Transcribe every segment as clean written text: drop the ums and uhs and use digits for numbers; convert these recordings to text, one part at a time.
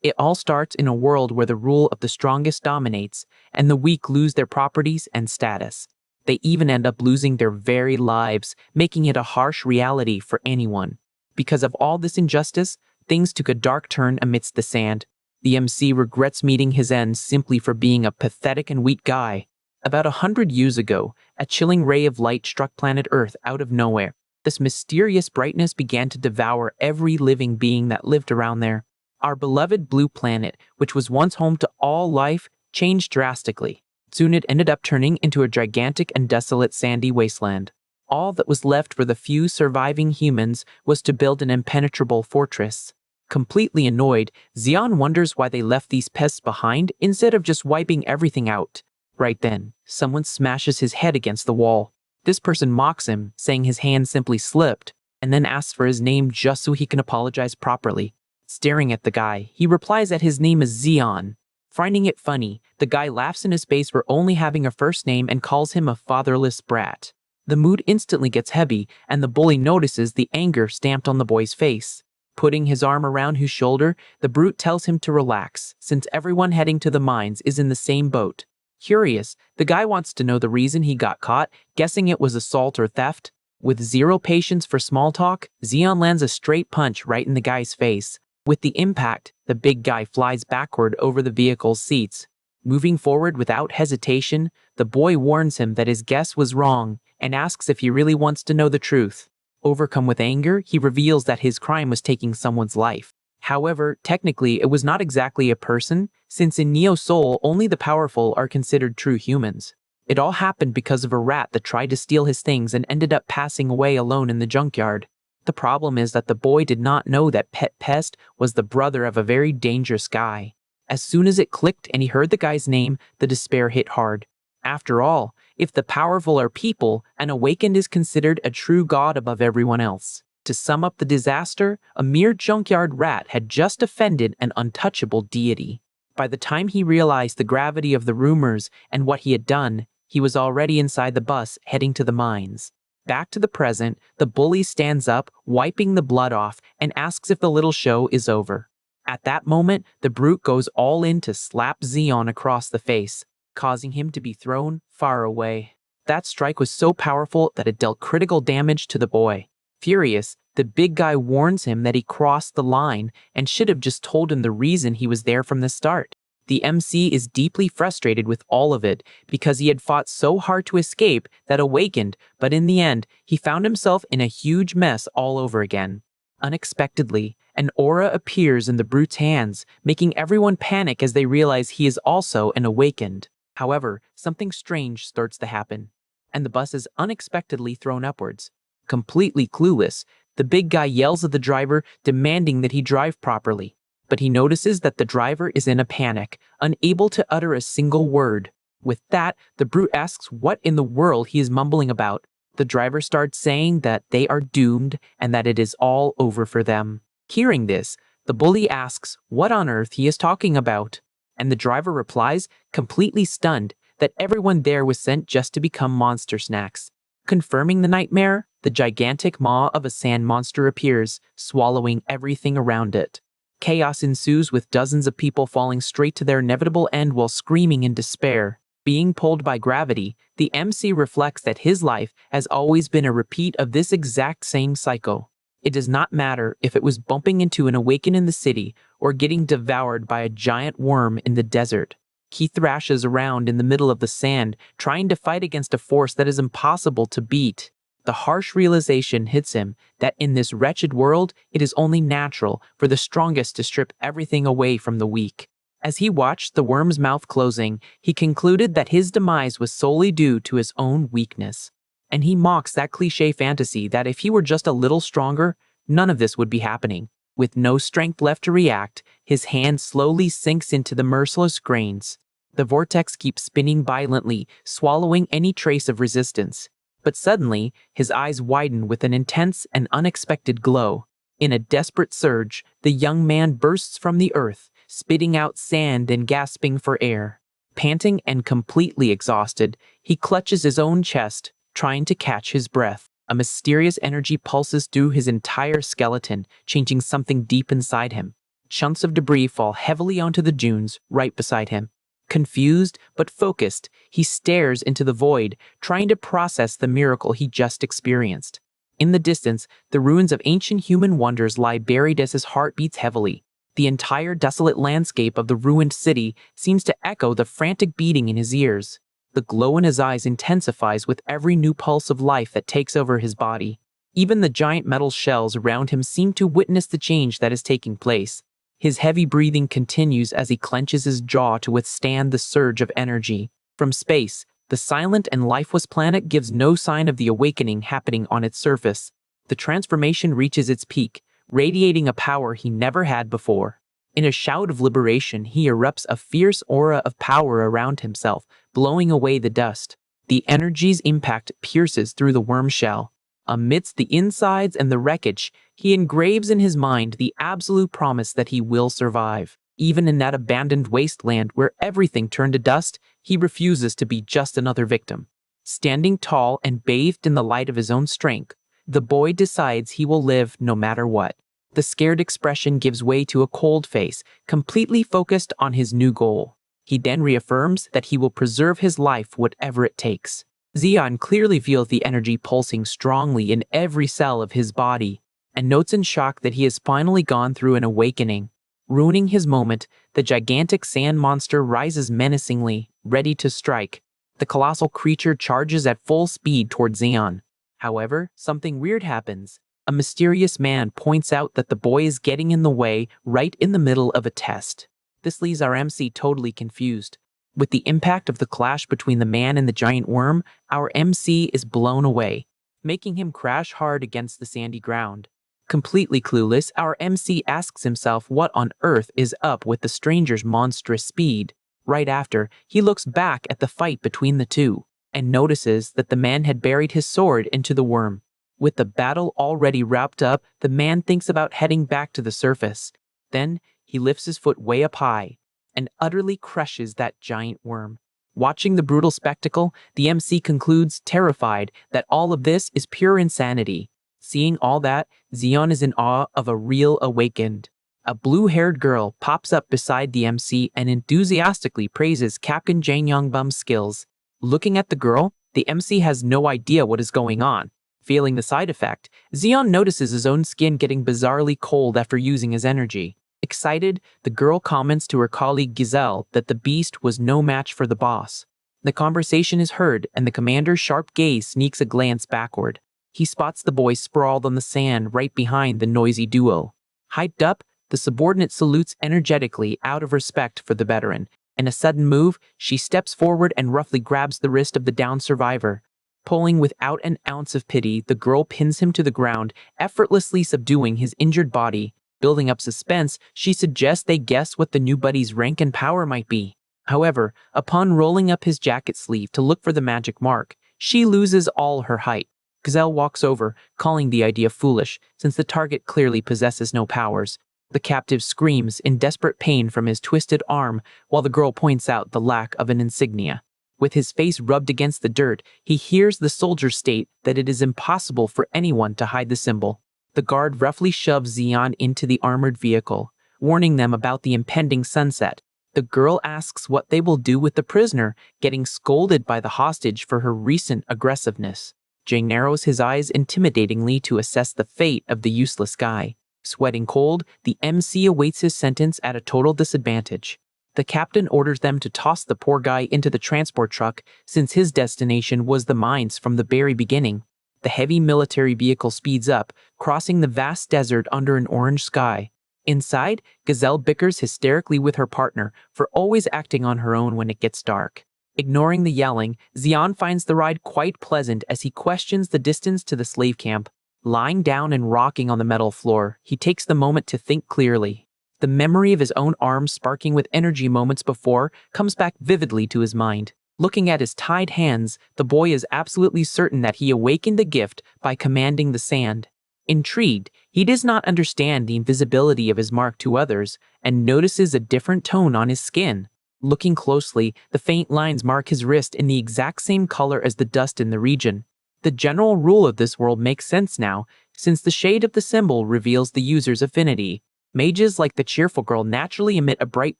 It all starts in a world where the rule of the strongest dominates, and the weak lose their properties and status. They even end up losing their very lives, making it a harsh reality for anyone. Because of all this injustice, things took a dark turn amidst the sand. The MC regrets meeting his end simply for being a pathetic and weak guy. About 100 years ago, a chilling ray of light struck planet Earth out of nowhere. This mysterious brightness began to devour every living being that lived around there. Our beloved blue planet, which was once home to all life, changed drastically. Soon it ended up turning into a gigantic and desolate sandy wasteland. All that was left for the few surviving humans was to build an impenetrable fortress. Completely annoyed, Xion wonders why they left these pests behind instead of just wiping everything out. Right then, someone smashes his head against the wall. This person mocks him, saying his hand simply slipped, and then asks for his name just so he can apologize properly. Staring at the guy, he replies that his name is Xion. Finding it funny, the guy laughs in his face for only having a first name and calls him a fatherless brat. The mood instantly gets heavy, and the bully notices the anger stamped on the boy's face. Putting his arm around his shoulder, the brute tells him to relax, since everyone heading to the mines is in the same boat. Curious, the guy wants to know the reason he got caught, guessing it was assault or theft. With zero patience for small talk, Xion lands a straight punch right in the guy's face. With the impact, the big guy flies backward over the vehicle's seats. Moving forward without hesitation, the boy warns him that his guess was wrong and asks if he really wants to know the truth. Overcome with anger, he reveals that his crime was taking someone's life. However, technically, it was not exactly a person, since in Neo Soul, only the powerful are considered true humans. It all happened because of a rat that tried to steal his things and ended up passing away alone in the junkyard. The problem is that the boy did not know that Pet Pest was the brother of a very dangerous guy. As soon as it clicked and he heard the guy's name, the despair hit hard. After all, if the powerful are people, an awakened is considered a true god above everyone else. To sum up the disaster, a mere junkyard rat had just offended an untouchable deity. By the time he realized the gravity of the rumors and what he had done, he was already inside the bus heading to the mines. Back to the present, the bully stands up, wiping the blood off, and asks if the little show is over. At that moment, the brute goes all in to slap Xion across the face, causing him to be thrown far away. That strike was so powerful that it dealt critical damage to the boy. Furious, the big guy warns him that he crossed the line and should have just told him the reason he was there from the start. The MC is deeply frustrated with all of it because he had fought so hard to escape that awakened, but in the end, he found himself in a huge mess all over again. Unexpectedly, an aura appears in the brute's hands, making everyone panic as they realize he is also an awakened. However, something strange starts to happen, and the bus is unexpectedly thrown upwards. Completely clueless, the big guy yells at the driver, demanding that he drive properly. But he notices that the driver is in a panic, unable to utter a single word. With that, the brute asks what in the world he is mumbling about. The driver starts saying that they are doomed and that it is all over for them. Hearing this, the bully asks what on earth he is talking about. And the driver replies, completely stunned, that everyone there was sent just to become monster snacks. Confirming the nightmare, the gigantic maw of a sand monster appears, swallowing everything around it. Chaos ensues with dozens of people falling straight to their inevitable end while screaming in despair. Being pulled by gravity, the MC reflects that his life has always been a repeat of this exact same cycle. It does not matter if it was bumping into an awakened in the city or getting devoured by a giant worm in the desert. He thrashes around in the middle of the sand, trying to fight against a force that is impossible to beat. The harsh realization hits him that in this wretched world, it is only natural for the strongest to strip everything away from the weak. As he watched the worm's mouth closing, he concluded that his demise was solely due to his own weakness. And he mocks that cliché fantasy that if he were just a little stronger, none of this would be happening. With no strength left to react, his hand slowly sinks into the merciless grains. The vortex keeps spinning violently, swallowing any trace of resistance. But suddenly, his eyes widen with an intense and unexpected glow. In a desperate surge, the young man bursts from the earth, spitting out sand and gasping for air. Panting and completely exhausted, he clutches his own chest, trying to catch his breath. A mysterious energy pulses through his entire skeleton, changing something deep inside him. chunks of debris fall heavily onto the dunes right beside him. Confused but focused, he stares into the void, trying to process the miracle he just experienced. In the distance, the ruins of ancient human wonders lie buried as his heart beats heavily. The entire desolate landscape of the ruined city seems to echo the frantic beating in his ears. The glow in his eyes intensifies with every new pulse of life that takes over his body. Even the giant metal shells around him seem to witness the change that is taking place. His heavy breathing continues as he clenches his jaw to withstand the surge of energy. From space, the silent and lifeless planet gives no sign of the awakening happening on its surface. The transformation reaches its peak, radiating a power he never had before. In a shout of liberation, he erupts a fierce aura of power around himself, blowing away the dust. The energy's impact pierces through the worm shell. Amidst the insides and the wreckage, he engraves in his mind the absolute promise that he will survive. Even in that abandoned wasteland where everything turned to dust, he refuses to be just another victim. Standing tall and bathed in the light of his own strength, the boy decides he will live no matter what. The scared expression gives way to a cold face, completely focused on his new goal. He then reaffirms that he will preserve his life whatever it takes. Xian clearly feels the energy pulsing strongly in every cell of his body, and notes in shock that he has finally gone through an awakening. Ruining his moment, the gigantic sand monster rises menacingly, ready to strike. The colossal creature charges at full speed toward Xian. However, something weird happens. A mysterious man points out that the boy is getting in the way right in the middle of a test. This leaves our MC totally confused. With the impact of the clash between the man and the giant worm, our MC is blown away, making him crash hard against the sandy ground. Completely clueless, our MC asks himself what on earth is up with the stranger's monstrous speed. Right after, he looks back at the fight between the two, and notices that the man had buried his sword into the worm. With the battle already wrapped up, the man thinks about heading back to the surface. Then, he lifts his foot way up high, and utterly crushes that giant worm. Watching the brutal spectacle, the MC concludes, terrified, that all of this is pure insanity. Seeing all that, Xian is in awe of a real awakened. A blue-haired girl pops up beside the MC and enthusiastically praises Captain Jang Yongbum's skills. Looking at the girl, the MC has no idea what is going on. Feeling the side effect, Xian notices his own skin getting bizarrely cold after using his energy. Excited, the girl comments to her colleague Giselle that the beast was no match for the boss. The conversation is heard, and the commander's sharp gaze sneaks a glance backward. He spots the boy sprawled on the sand right behind the noisy duo. Hyped up, the subordinate salutes energetically out of respect for the veteran. In a sudden move, she steps forward and roughly grabs the wrist of the downed survivor. Pulling without an ounce of pity, the girl pins him to the ground, effortlessly subduing his injured body. Building up suspense, she suggests they guess what the new buddy's rank and power might be. However, upon rolling up his jacket sleeve to look for the magic mark, she loses all her height. Gazelle walks over, calling the idea foolish, since the target clearly possesses no powers. The captive screams in desperate pain from his twisted arm, while the girl points out the lack of an insignia. With his face rubbed against the dirt, he hears the soldier state that it is impossible for anyone to hide the symbol. The guard roughly shoves Xian into the armored vehicle, warning them about the impending sunset. The girl asks what they will do with the prisoner, getting scolded by the hostage for her recent aggressiveness. Jang narrows his eyes intimidatingly to assess the fate of the useless guy. Sweating cold, the MC awaits his sentence at a total disadvantage. The captain orders them to toss the poor guy into the transport truck, since his destination was the mines from the very beginning. The heavy military vehicle speeds up, crossing the vast desert under an orange sky. Inside, Gazelle bickers hysterically with her partner for always acting on her own when it gets dark. Ignoring the yelling, Xian finds the ride quite pleasant as he questions the distance to the slave camp. Lying down and rocking on the metal floor, he takes the moment to think clearly. The memory of his own arms sparking with energy moments before comes back vividly to his mind. Looking at his tied hands, the boy is absolutely certain that he awakened the gift by commanding the sand. Intrigued, he does not understand the invisibility of his mark to others and notices a different tone on his skin. Looking closely, the faint lines mark his wrist in the exact same color as the dust in the region. The general rule of this world makes sense now, since the shade of the symbol reveals the user's affinity. Mages like the cheerful girl naturally emit a bright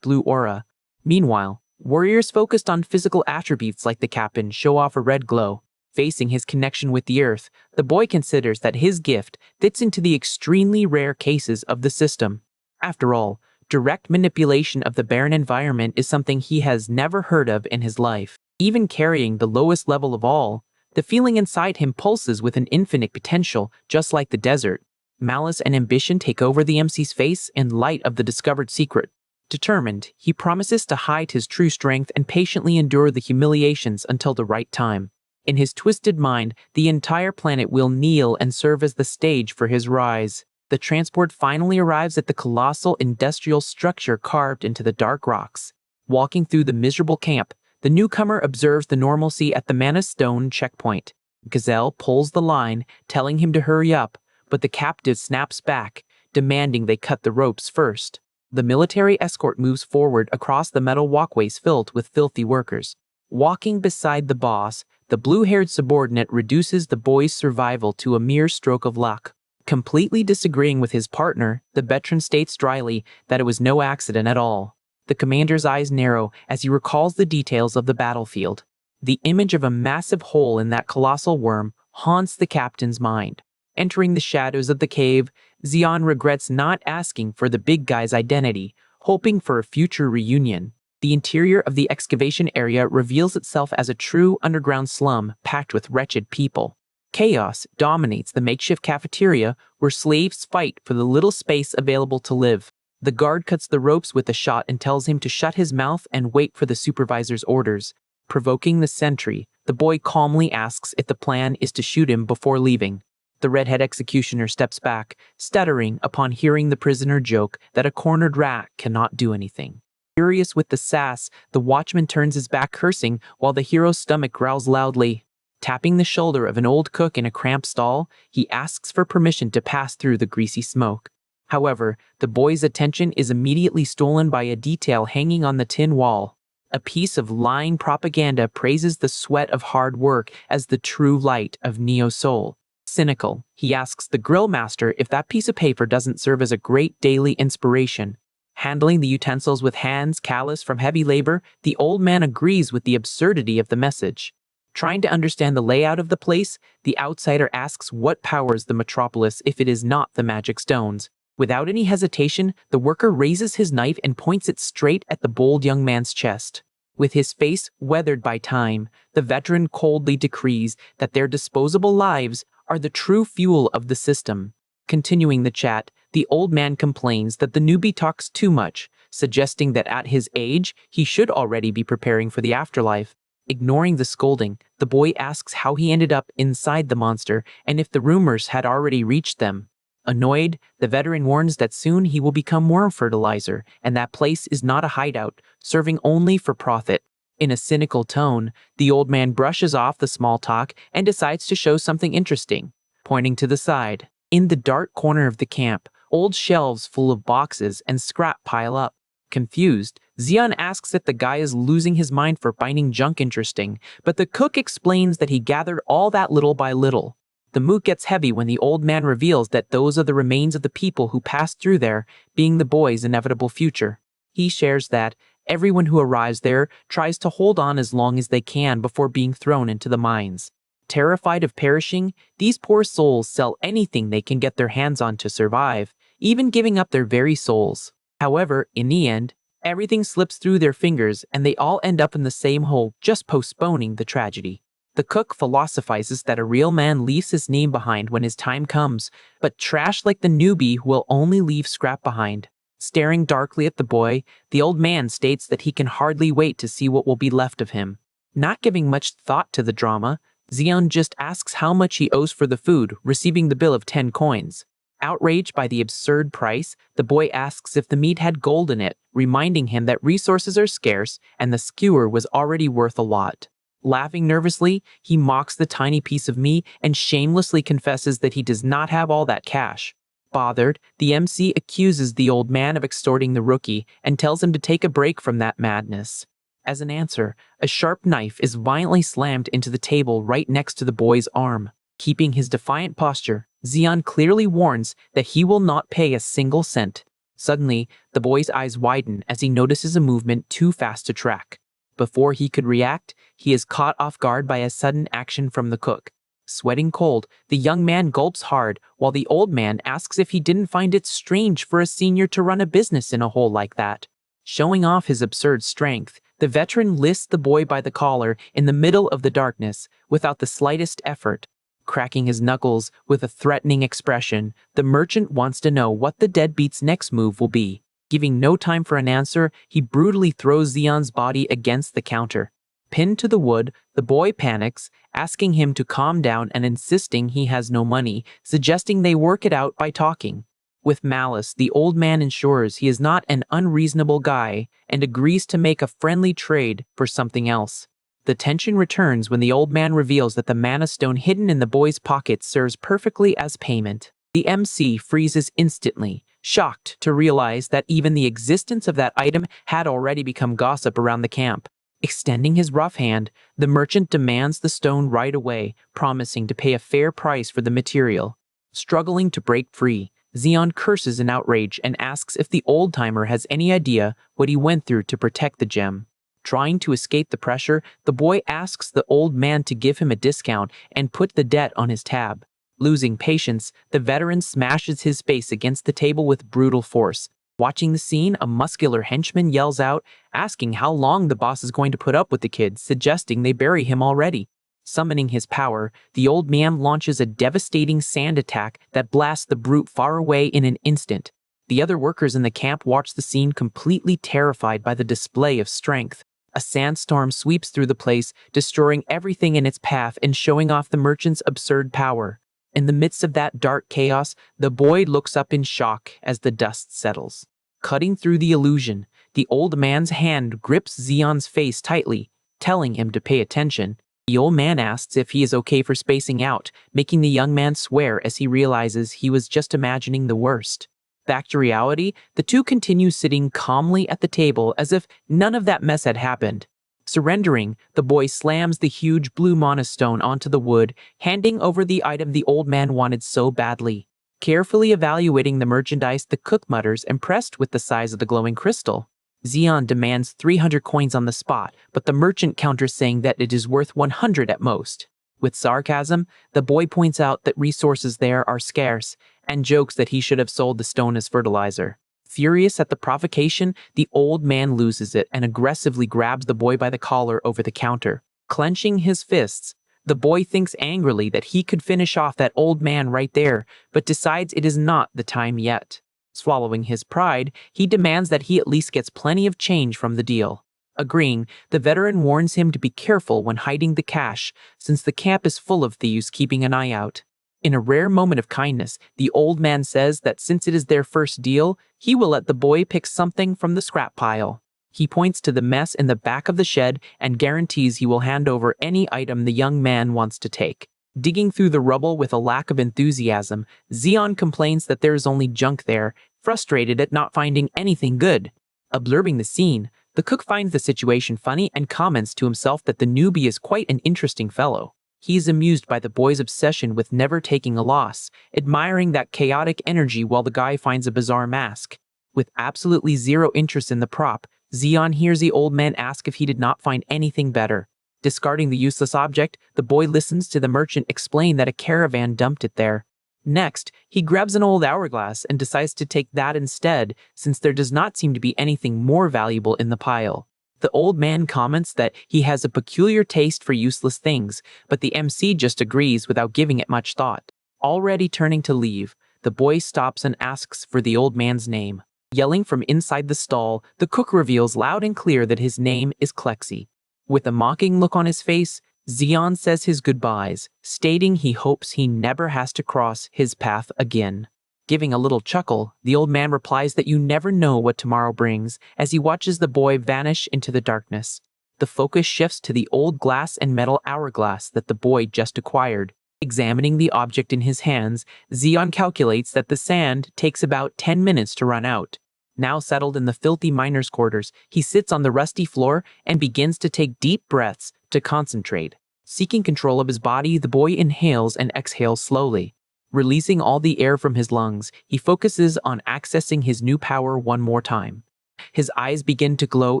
blue aura. Meanwhile, warriors focused on physical attributes like the captain show off a red glow. Facing his connection with the earth, the boy considers that his gift fits into the extremely rare cases of the system. After all, direct manipulation of the barren environment is something he has never heard of in his life. Even carrying the lowest level of all, the feeling inside him pulses with an infinite potential, just like the desert. Malice and ambition take over the MC's face in light of the discovered secret. Determined, he promises to hide his true strength and patiently endure the humiliations until the right time. In his twisted mind, the entire planet will kneel and serve as the stage for his rise. The transport finally arrives at the colossal industrial structure carved into the dark rocks. Walking through the miserable camp, the newcomer observes the normalcy at the Mana Stone checkpoint. Gazelle pulls the line, telling him to hurry up, but the captive snaps back, demanding they cut the ropes first. The military escort moves forward across the metal walkways filled with filthy workers. Walking beside the boss, the blue-haired subordinate reduces the boy's survival to a mere stroke of luck. Completely disagreeing with his partner, the veteran states dryly that it was no accident at all. The commander's eyes narrow as he recalls the details of the battlefield. The image of a massive hole in that colossal worm haunts the captain's mind. Entering the shadows of the cave, Xian regrets not asking for the big guy's identity, hoping for a future reunion. The interior of the excavation area reveals itself as a true underground slum packed with wretched people. Chaos dominates the makeshift cafeteria where slaves fight for the little space available to live. The guard cuts the ropes with a shot and tells him to shut his mouth and wait for the supervisor's orders. Provoking the sentry, the boy calmly asks if the plan is to shoot him before leaving. The redhead executioner steps back, stuttering upon hearing the prisoner joke that a cornered rat cannot do anything. Furious with the sass, the watchman turns his back cursing while the hero's stomach growls loudly. Tapping the shoulder of an old cook in a cramped stall, he asks for permission to pass through the greasy smoke. However, the boy's attention is immediately stolen by a detail hanging on the tin wall. A piece of lying propaganda praises the sweat of hard work as the true light of Neo's soul. Cynical, he asks the grill master if that piece of paper doesn't serve as a great daily inspiration. Handling the utensils with hands calloused from heavy labor, the old man agrees with the absurdity of the message. Trying to understand the layout of the place, the outsider asks what powers the metropolis if it is not the magic stones. Without any hesitation, the worker raises his knife and points it straight at the bold young man's chest. With his face weathered by time, the veteran coldly decrees that their disposable lives are the true fuel of the system. Continuing the chat, the old man complains that the newbie talks too much, suggesting that at his age, he should already be preparing for the afterlife. Ignoring the scolding, the boy asks how he ended up inside the monster and if the rumors had already reached them. Annoyed, the veteran warns that soon he will become worm fertilizer and that place is not a hideout, serving only for profit. In a cynical tone, the old man brushes off the small talk and decides to show something interesting, pointing to the side. In the dark corner of the camp, old shelves full of boxes and scrap pile up. Confused, Xian asks if the guy is losing his mind for finding junk interesting, but the cook explains that he gathered all that little by little. The mood gets heavy when the old man reveals that those are the remains of the people who passed through there, being the boy's inevitable future. He shares that everyone who arrives there tries to hold on as long as they can before being thrown into the mines. Terrified of perishing, these poor souls sell anything they can get their hands on to survive, even giving up their very souls. However, in the end, everything slips through their fingers and they all end up in the same hole, just postponing the tragedy. The cook philosophizes that a real man leaves his name behind when his time comes, but trash like the newbie will only leave scrap behind. Staring darkly at the boy, the old man states that he can hardly wait to see what will be left of him. Not giving much thought to the drama, Xian just asks how much he owes for the food, receiving the bill of 10 coins. Outraged by the absurd price, the boy asks if the meat had gold in it, reminding him that resources are scarce and the skewer was already worth a lot. Laughing nervously, he mocks the tiny piece of meat and shamelessly confesses that he does not have all that cash. Bothered, the MC accuses the old man of extorting the rookie and tells him to take a break from that madness. As an answer, a sharp knife is violently slammed into the table right next to the boy's arm. Keeping his defiant posture, Xian clearly warns that he will not pay a single cent. Suddenly, the boy's eyes widen as he notices a movement too fast to track. Before he could react, he is caught off guard by a sudden action from the cook. Sweating cold, the young man gulps hard while the old man asks if he didn't find it strange for a senior to run a business in a hole like that. Showing off his absurd strength, the veteran lifts the boy by the collar in the middle of the darkness without the slightest effort. Cracking his knuckles with a threatening expression, the merchant wants to know what the deadbeat's next move will be. Giving no time for an answer, he brutally throws Xion's body against the counter. Pinned to the wood, the boy panics, asking him to calm down and insisting he has no money, suggesting they work it out by talking. With malice, the old man ensures he is not an unreasonable guy and agrees to make a friendly trade for something else. The tension returns when the old man reveals that the mana stone hidden in the boy's pocket serves perfectly as payment. The MC freezes instantly, shocked to realize that even the existence of that item had already become gossip around the camp. Extending his rough hand, the merchant demands the stone right away, promising to pay a fair price for the material. Struggling to break free, Xion curses in outrage and asks if the old-timer has any idea what he went through to protect the gem. Trying to escape the pressure, the boy asks the old man to give him a discount and put the debt on his tab. Losing patience, the veteran smashes his face against the table with brutal force. Watching the scene, a muscular henchman yells out, asking how long the boss is going to put up with the kid, suggesting they bury him already. Summoning his power, the old man launches a devastating sand attack that blasts the brute far away in an instant. The other workers in the camp watch the scene completely terrified by the display of strength. A sandstorm sweeps through the place, destroying everything in its path and showing off the merchant's absurd power. In the midst of that dark chaos, the boy looks up in shock as the dust settles. Cutting through the illusion, the old man's hand grips Xion's face tightly, telling him to pay attention. The old man asks if he is okay for spacing out, making the young man swear as he realizes he was just imagining the worst. Back to reality, the two continue sitting calmly at the table as if none of that mess had happened. Surrendering, the boy slams the huge blue mana stone onto the wood, handing over the item the old man wanted so badly. Carefully evaluating the merchandise, the cook mutters, impressed with the size of the glowing crystal. Xion demands 300 coins on the spot, but the merchant counters saying that it is worth 100 at most. With sarcasm, the boy points out that resources there are scarce, and jokes that he should have sold the stone as fertilizer. Furious at the provocation, the old man loses it and aggressively grabs the boy by the collar over the counter. Clenching his fists, the boy thinks angrily that he could finish off that old man right there, but decides it is not the time yet. Swallowing his pride, he demands that he at least gets plenty of change from the deal. Agreeing, the veteran warns him to be careful when hiding the cash, since the camp is full of thieves keeping an eye out. In a rare moment of kindness, the old man says that since it is their first deal, he will let the boy pick something from the scrap pile. He points to the mess in the back of the shed and guarantees he will hand over any item the young man wants to take. Digging through the rubble with a lack of enthusiasm, Xion complains that there is only junk there, frustrated at not finding anything good. Observing the scene, the cook finds the situation funny and comments to himself that the newbie is quite an interesting fellow. He is amused by the boy's obsession with never taking a loss, admiring that chaotic energy while the guy finds a bizarre mask. With absolutely zero interest in the prop, Xion hears the old man ask if he did not find anything better. Discarding the useless object, the boy listens to the merchant explain that a caravan dumped it there. Next, he grabs an old hourglass and decides to take that instead, since there does not seem to be anything more valuable in the pile. The old man comments that he has a peculiar taste for useless things, but the MC just agrees without giving it much thought. Already turning to leave, the boy stops and asks for the old man's name. Yelling from inside the stall, the cook reveals loud and clear that his name is Klexi. With a mocking look on his face, Xion says his goodbyes, stating he hopes he never has to cross his path again. Giving a little chuckle, the old man replies that you never know what tomorrow brings as he watches the boy vanish into the darkness. The focus shifts to the old glass and metal hourglass that the boy just acquired. Examining the object in his hands, Xion calculates that the sand takes about 10 minutes to run out. Now settled in the filthy miner's quarters, he sits on the rusty floor and begins to take deep breaths to concentrate. Seeking control of his body, the boy inhales and exhales slowly. Releasing all the air from his lungs, he focuses on accessing his new power one more time. His eyes begin to glow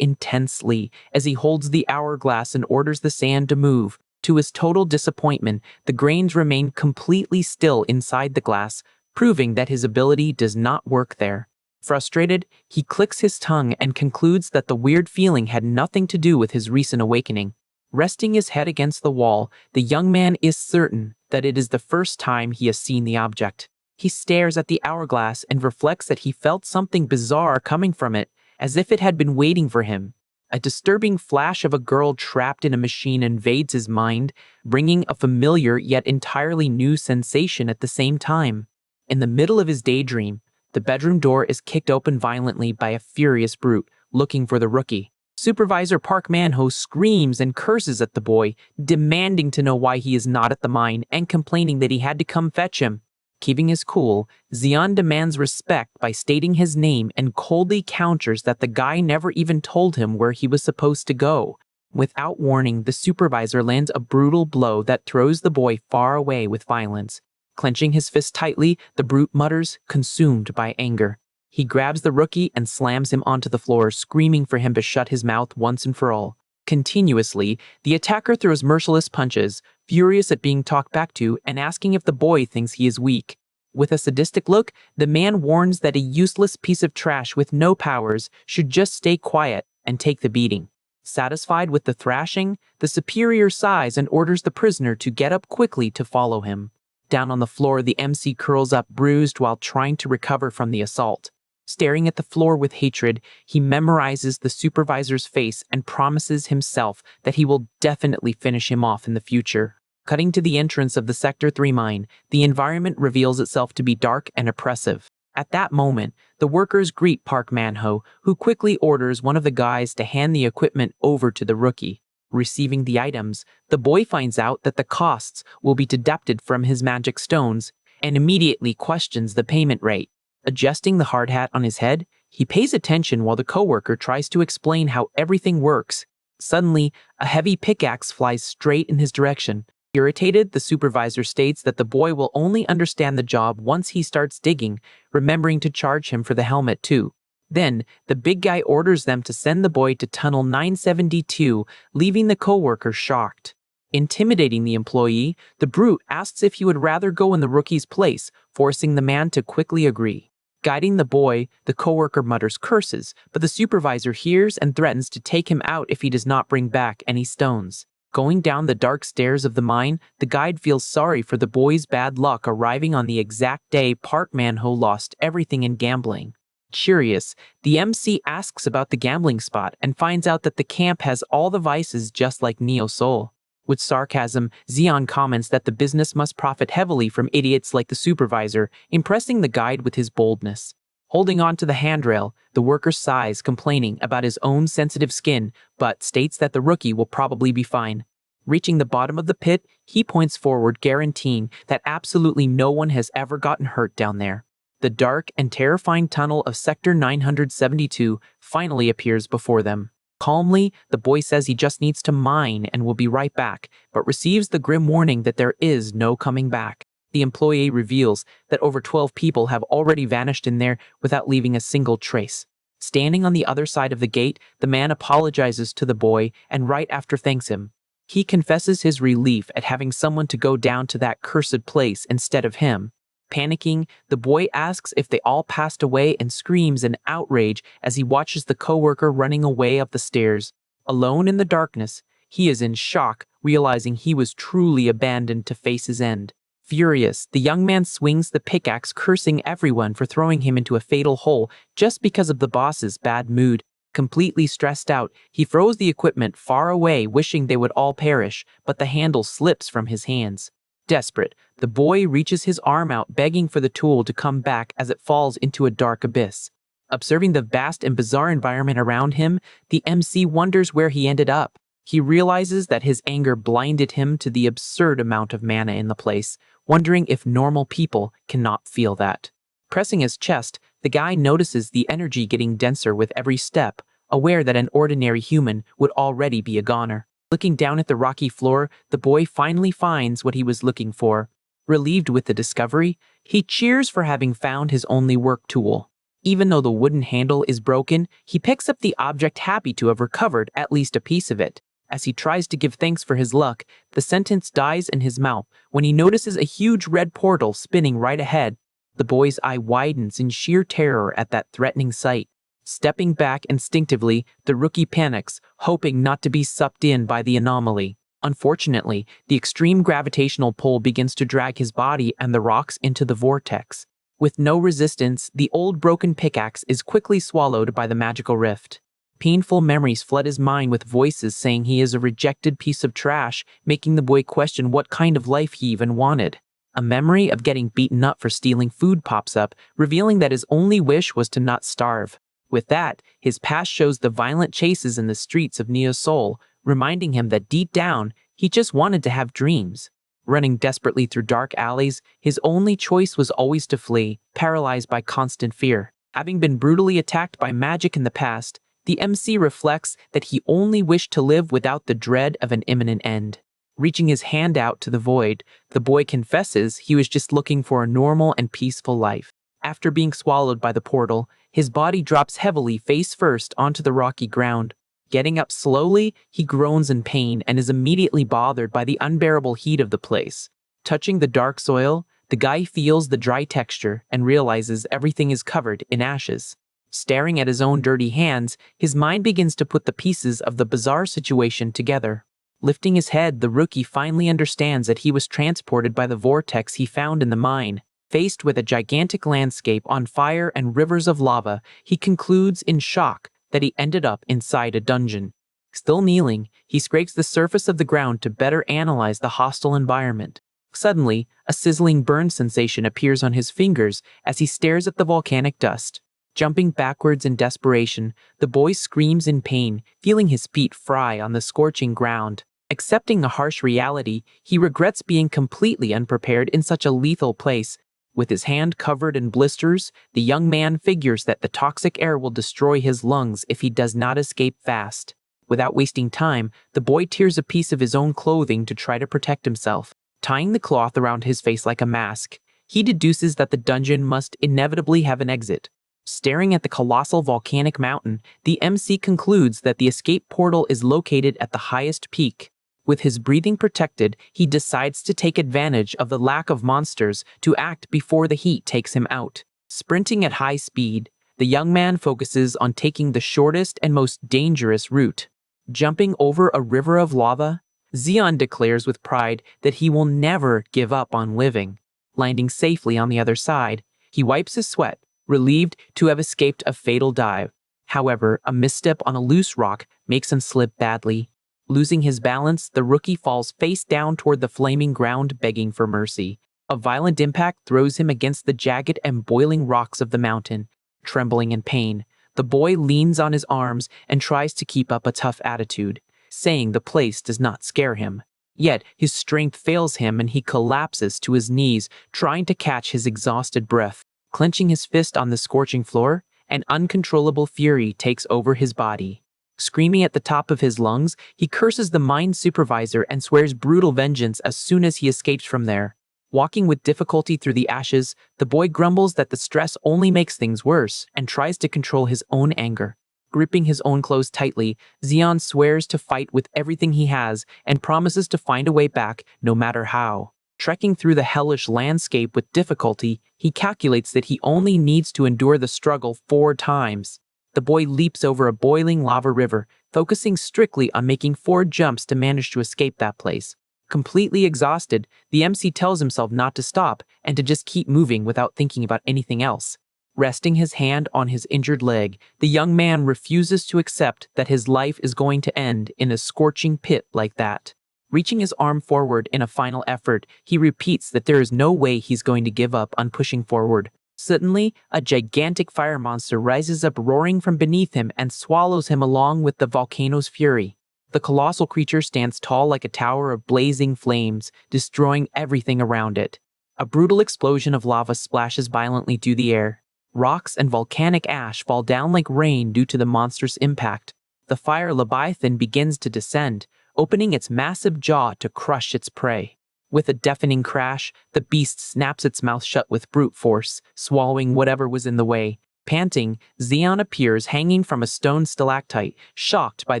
intensely as he holds the hourglass and orders the sand to move. To his total disappointment, the grains remain completely still inside the glass, proving that his ability does not work there. Frustrated, he clicks his tongue and concludes that the weird feeling had nothing to do with his recent awakening. Resting his head against the wall, the young man is certain that it is the first time he has seen the object. He stares at the hourglass and reflects that he felt something bizarre coming from it, as if it had been waiting for him. A disturbing flash of a girl trapped in a machine invades his mind, bringing a familiar yet entirely new sensation at the same time. In the middle of his daydream, the bedroom door is kicked open violently by a furious brute looking for the rookie. Supervisor Park Man-ho screams and curses at the boy, demanding to know why he is not at the mine and complaining that he had to come fetch him. Keeping his cool, Xian demands respect by stating his name and coldly counters that the guy never even told him where he was supposed to go. Without warning, the supervisor lands a brutal blow that throws the boy far away with violence. Clenching his fist tightly, the brute mutters, consumed by anger. He grabs the rookie and slams him onto the floor, screaming for him to shut his mouth once and for all. Continuously, the attacker throws merciless punches, furious at being talked back to and asking if the boy thinks he is weak. With a sadistic look, the man warns that a useless piece of trash with no powers should just stay quiet and take the beating. Satisfied with the thrashing, the superior sighs and orders the prisoner to get up quickly to follow him. Down on the floor, the MC curls up bruised while trying to recover from the assault. Staring at the floor with hatred, he memorizes the supervisor's face and promises himself that he will definitely finish him off in the future. Cutting to the entrance of the Sector 3 mine, the environment reveals itself to be dark and oppressive. At that moment, the workers greet Park Man-ho, who quickly orders one of the guys to hand the equipment over to the rookie. Receiving the items, the boy finds out that the costs will be deducted from his magic stones and immediately questions the payment rate. Adjusting the hard hat on his head, he pays attention while the coworker tries to explain how everything works. Suddenly, a heavy pickaxe flies straight in his direction. Irritated, the supervisor states that the boy will only understand the job once he starts digging, remembering to charge him for the helmet too. Then, the big guy orders them to send the boy to Tunnel 972, leaving the coworker shocked. Intimidating the employee, the brute asks if he would rather go in the rookie's place, forcing the man to quickly agree. Guiding the boy, the coworker mutters curses, but the supervisor hears and threatens to take him out if he does not bring back any stones. Going down the dark stairs of the mine, the guide feels sorry for the boy's bad luck arriving on the exact day Park Man-ho lost everything in gambling. Curious, the MC asks about the gambling spot and finds out that the camp has all the vices just like Neo Soul. With sarcasm, Xian comments that the business must profit heavily from idiots like the supervisor, impressing the guide with his boldness. Holding on to the handrail, the worker sighs, complaining about his own sensitive skin, but states that the rookie will probably be fine. Reaching the bottom of the pit, he points forward, guaranteeing that absolutely no one has ever gotten hurt down there. The dark and terrifying tunnel of Sector 972 finally appears before them. Calmly, the boy says he just needs to mine and will be right back, but receives the grim warning that there is no coming back. The employee reveals that over 12 people have already vanished in there without leaving a single trace. Standing on the other side of the gate, the man apologizes to the boy and right after thanks him. He confesses his relief at having someone to go down to that cursed place instead of him. Panicking, the boy asks if they all passed away and screams in outrage as he watches the coworker running away up the stairs. Alone in the darkness, he is in shock, realizing he was truly abandoned to face his end. Furious, the young man swings the pickaxe, cursing everyone for throwing him into a fatal hole just because of the boss's bad mood. Completely stressed out, he throws the equipment far away, wishing they would all perish, but the handle slips from his hands. Desperate, the boy reaches his arm out, begging for the tool to come back as it falls into a dark abyss. Observing the vast and bizarre environment around him, the MC wonders where he ended up. He realizes that his anger blinded him to the absurd amount of mana in the place, wondering if normal people cannot feel that. Pressing his chest, the guy notices the energy getting denser with every step, aware that an ordinary human would already be a goner. Looking down at the rocky floor, the boy finally finds what he was looking for. Relieved with the discovery, he cheers for having found his only work tool. Even though the wooden handle is broken, he picks up the object happy to have recovered at least a piece of it. As he tries to give thanks for his luck, the sentence dies in his mouth when he notices a huge red portal spinning right ahead. The boy's eye widens in sheer terror at that threatening sight. Stepping back instinctively, the rookie panics, hoping not to be sucked in by the anomaly. Unfortunately, the extreme gravitational pull begins to drag his body and the rocks into the vortex. With no resistance, the old broken pickaxe is quickly swallowed by the magical rift. Painful memories flood his mind with voices saying he is a rejected piece of trash, making the boy question what kind of life he even wanted. A memory of getting beaten up for stealing food pops up, revealing that his only wish was to not starve. With that, his past shows the violent chases in the streets of Neo's soul, reminding him that deep down, he just wanted to have dreams. Running desperately through dark alleys, his only choice was always to flee, paralyzed by constant fear. Having been brutally attacked by magic in the past, the MC reflects that he only wished to live without the dread of an imminent end. Reaching his hand out to the void, the boy confesses he was just looking for a normal and peaceful life. After being swallowed by the portal, his body drops heavily face first onto the rocky ground. Getting up slowly, he groans in pain and is immediately bothered by the unbearable heat of the place. Touching the dark soil, the guy feels the dry texture and realizes everything is covered in ashes. Staring at his own dirty hands, his mind begins to put the pieces of the bizarre situation together. Lifting his head, the rookie finally understands that he was transported by the vortex he found in the mine. Faced with a gigantic landscape on fire and rivers of lava, he concludes in shock that he ended up inside a dungeon. Still kneeling, he scrapes the surface of the ground to better analyze the hostile environment. Suddenly, a sizzling burn sensation appears on his fingers as he stares at the volcanic dust. Jumping backwards in desperation, the boy screams in pain, feeling his feet fry on the scorching ground. Accepting the harsh reality, he regrets being completely unprepared in such a lethal place. With his hand covered in blisters, the young man figures that the toxic air will destroy his lungs if he does not escape fast. Without wasting time, the boy tears a piece of his own clothing to try to protect himself. Tying the cloth around his face like a mask, he deduces that the dungeon must inevitably have an exit. Staring at the colossal volcanic mountain, the MC concludes that the escape portal is located at the highest peak. With his breathing protected, he decides to take advantage of the lack of monsters to act before the heat takes him out. Sprinting at high speed, the young man focuses on taking the shortest and most dangerous route. Jumping over a river of lava, Xion declares with pride that he will never give up on living. Landing safely on the other side, he wipes his sweat, relieved to have escaped a fatal dive. However, a misstep on a loose rock makes him slip badly. Losing his balance, the rookie falls face down toward the flaming ground, begging for mercy. A violent impact throws him against the jagged and boiling rocks of the mountain. Trembling in pain, the boy leans on his arms and tries to keep up a tough attitude, saying the place does not scare him. Yet, his strength fails him and he collapses to his knees, trying to catch his exhausted breath. Clenching his fist on the scorching floor, an uncontrollable fury takes over his body. Screaming at the top of his lungs, he curses the mine supervisor and swears brutal vengeance as soon as he escapes from there. Walking with difficulty through the ashes, the boy grumbles that the stress only makes things worse and tries to control his own anger. Gripping his own clothes tightly, Xion swears to fight with everything he has and promises to find a way back no matter how. Trekking through the hellish landscape with difficulty, he calculates that he only needs to endure the struggle 4 times. The boy leaps over a boiling lava river, focusing strictly on making 4 jumps to manage to escape that place. Completely exhausted, the MC tells himself not to stop and to just keep moving without thinking about anything else. Resting his hand on his injured leg, the young man refuses to accept that his life is going to end in a scorching pit like that. Reaching his arm forward in a final effort, he repeats that there is no way he's going to give up on pushing forward. Suddenly, a gigantic fire monster rises up roaring from beneath him and swallows him along with the volcano's fury. The colossal creature stands tall like a tower of blazing flames, destroying everything around it. A brutal explosion of lava splashes violently through the air. Rocks and volcanic ash fall down like rain due to the monster's impact. The fire leviathan begins to descend, opening its massive jaw to crush its prey. With a deafening crash, the beast snaps its mouth shut with brute force, swallowing whatever was in the way. Panting, Zeon appears hanging from a stone stalactite, shocked by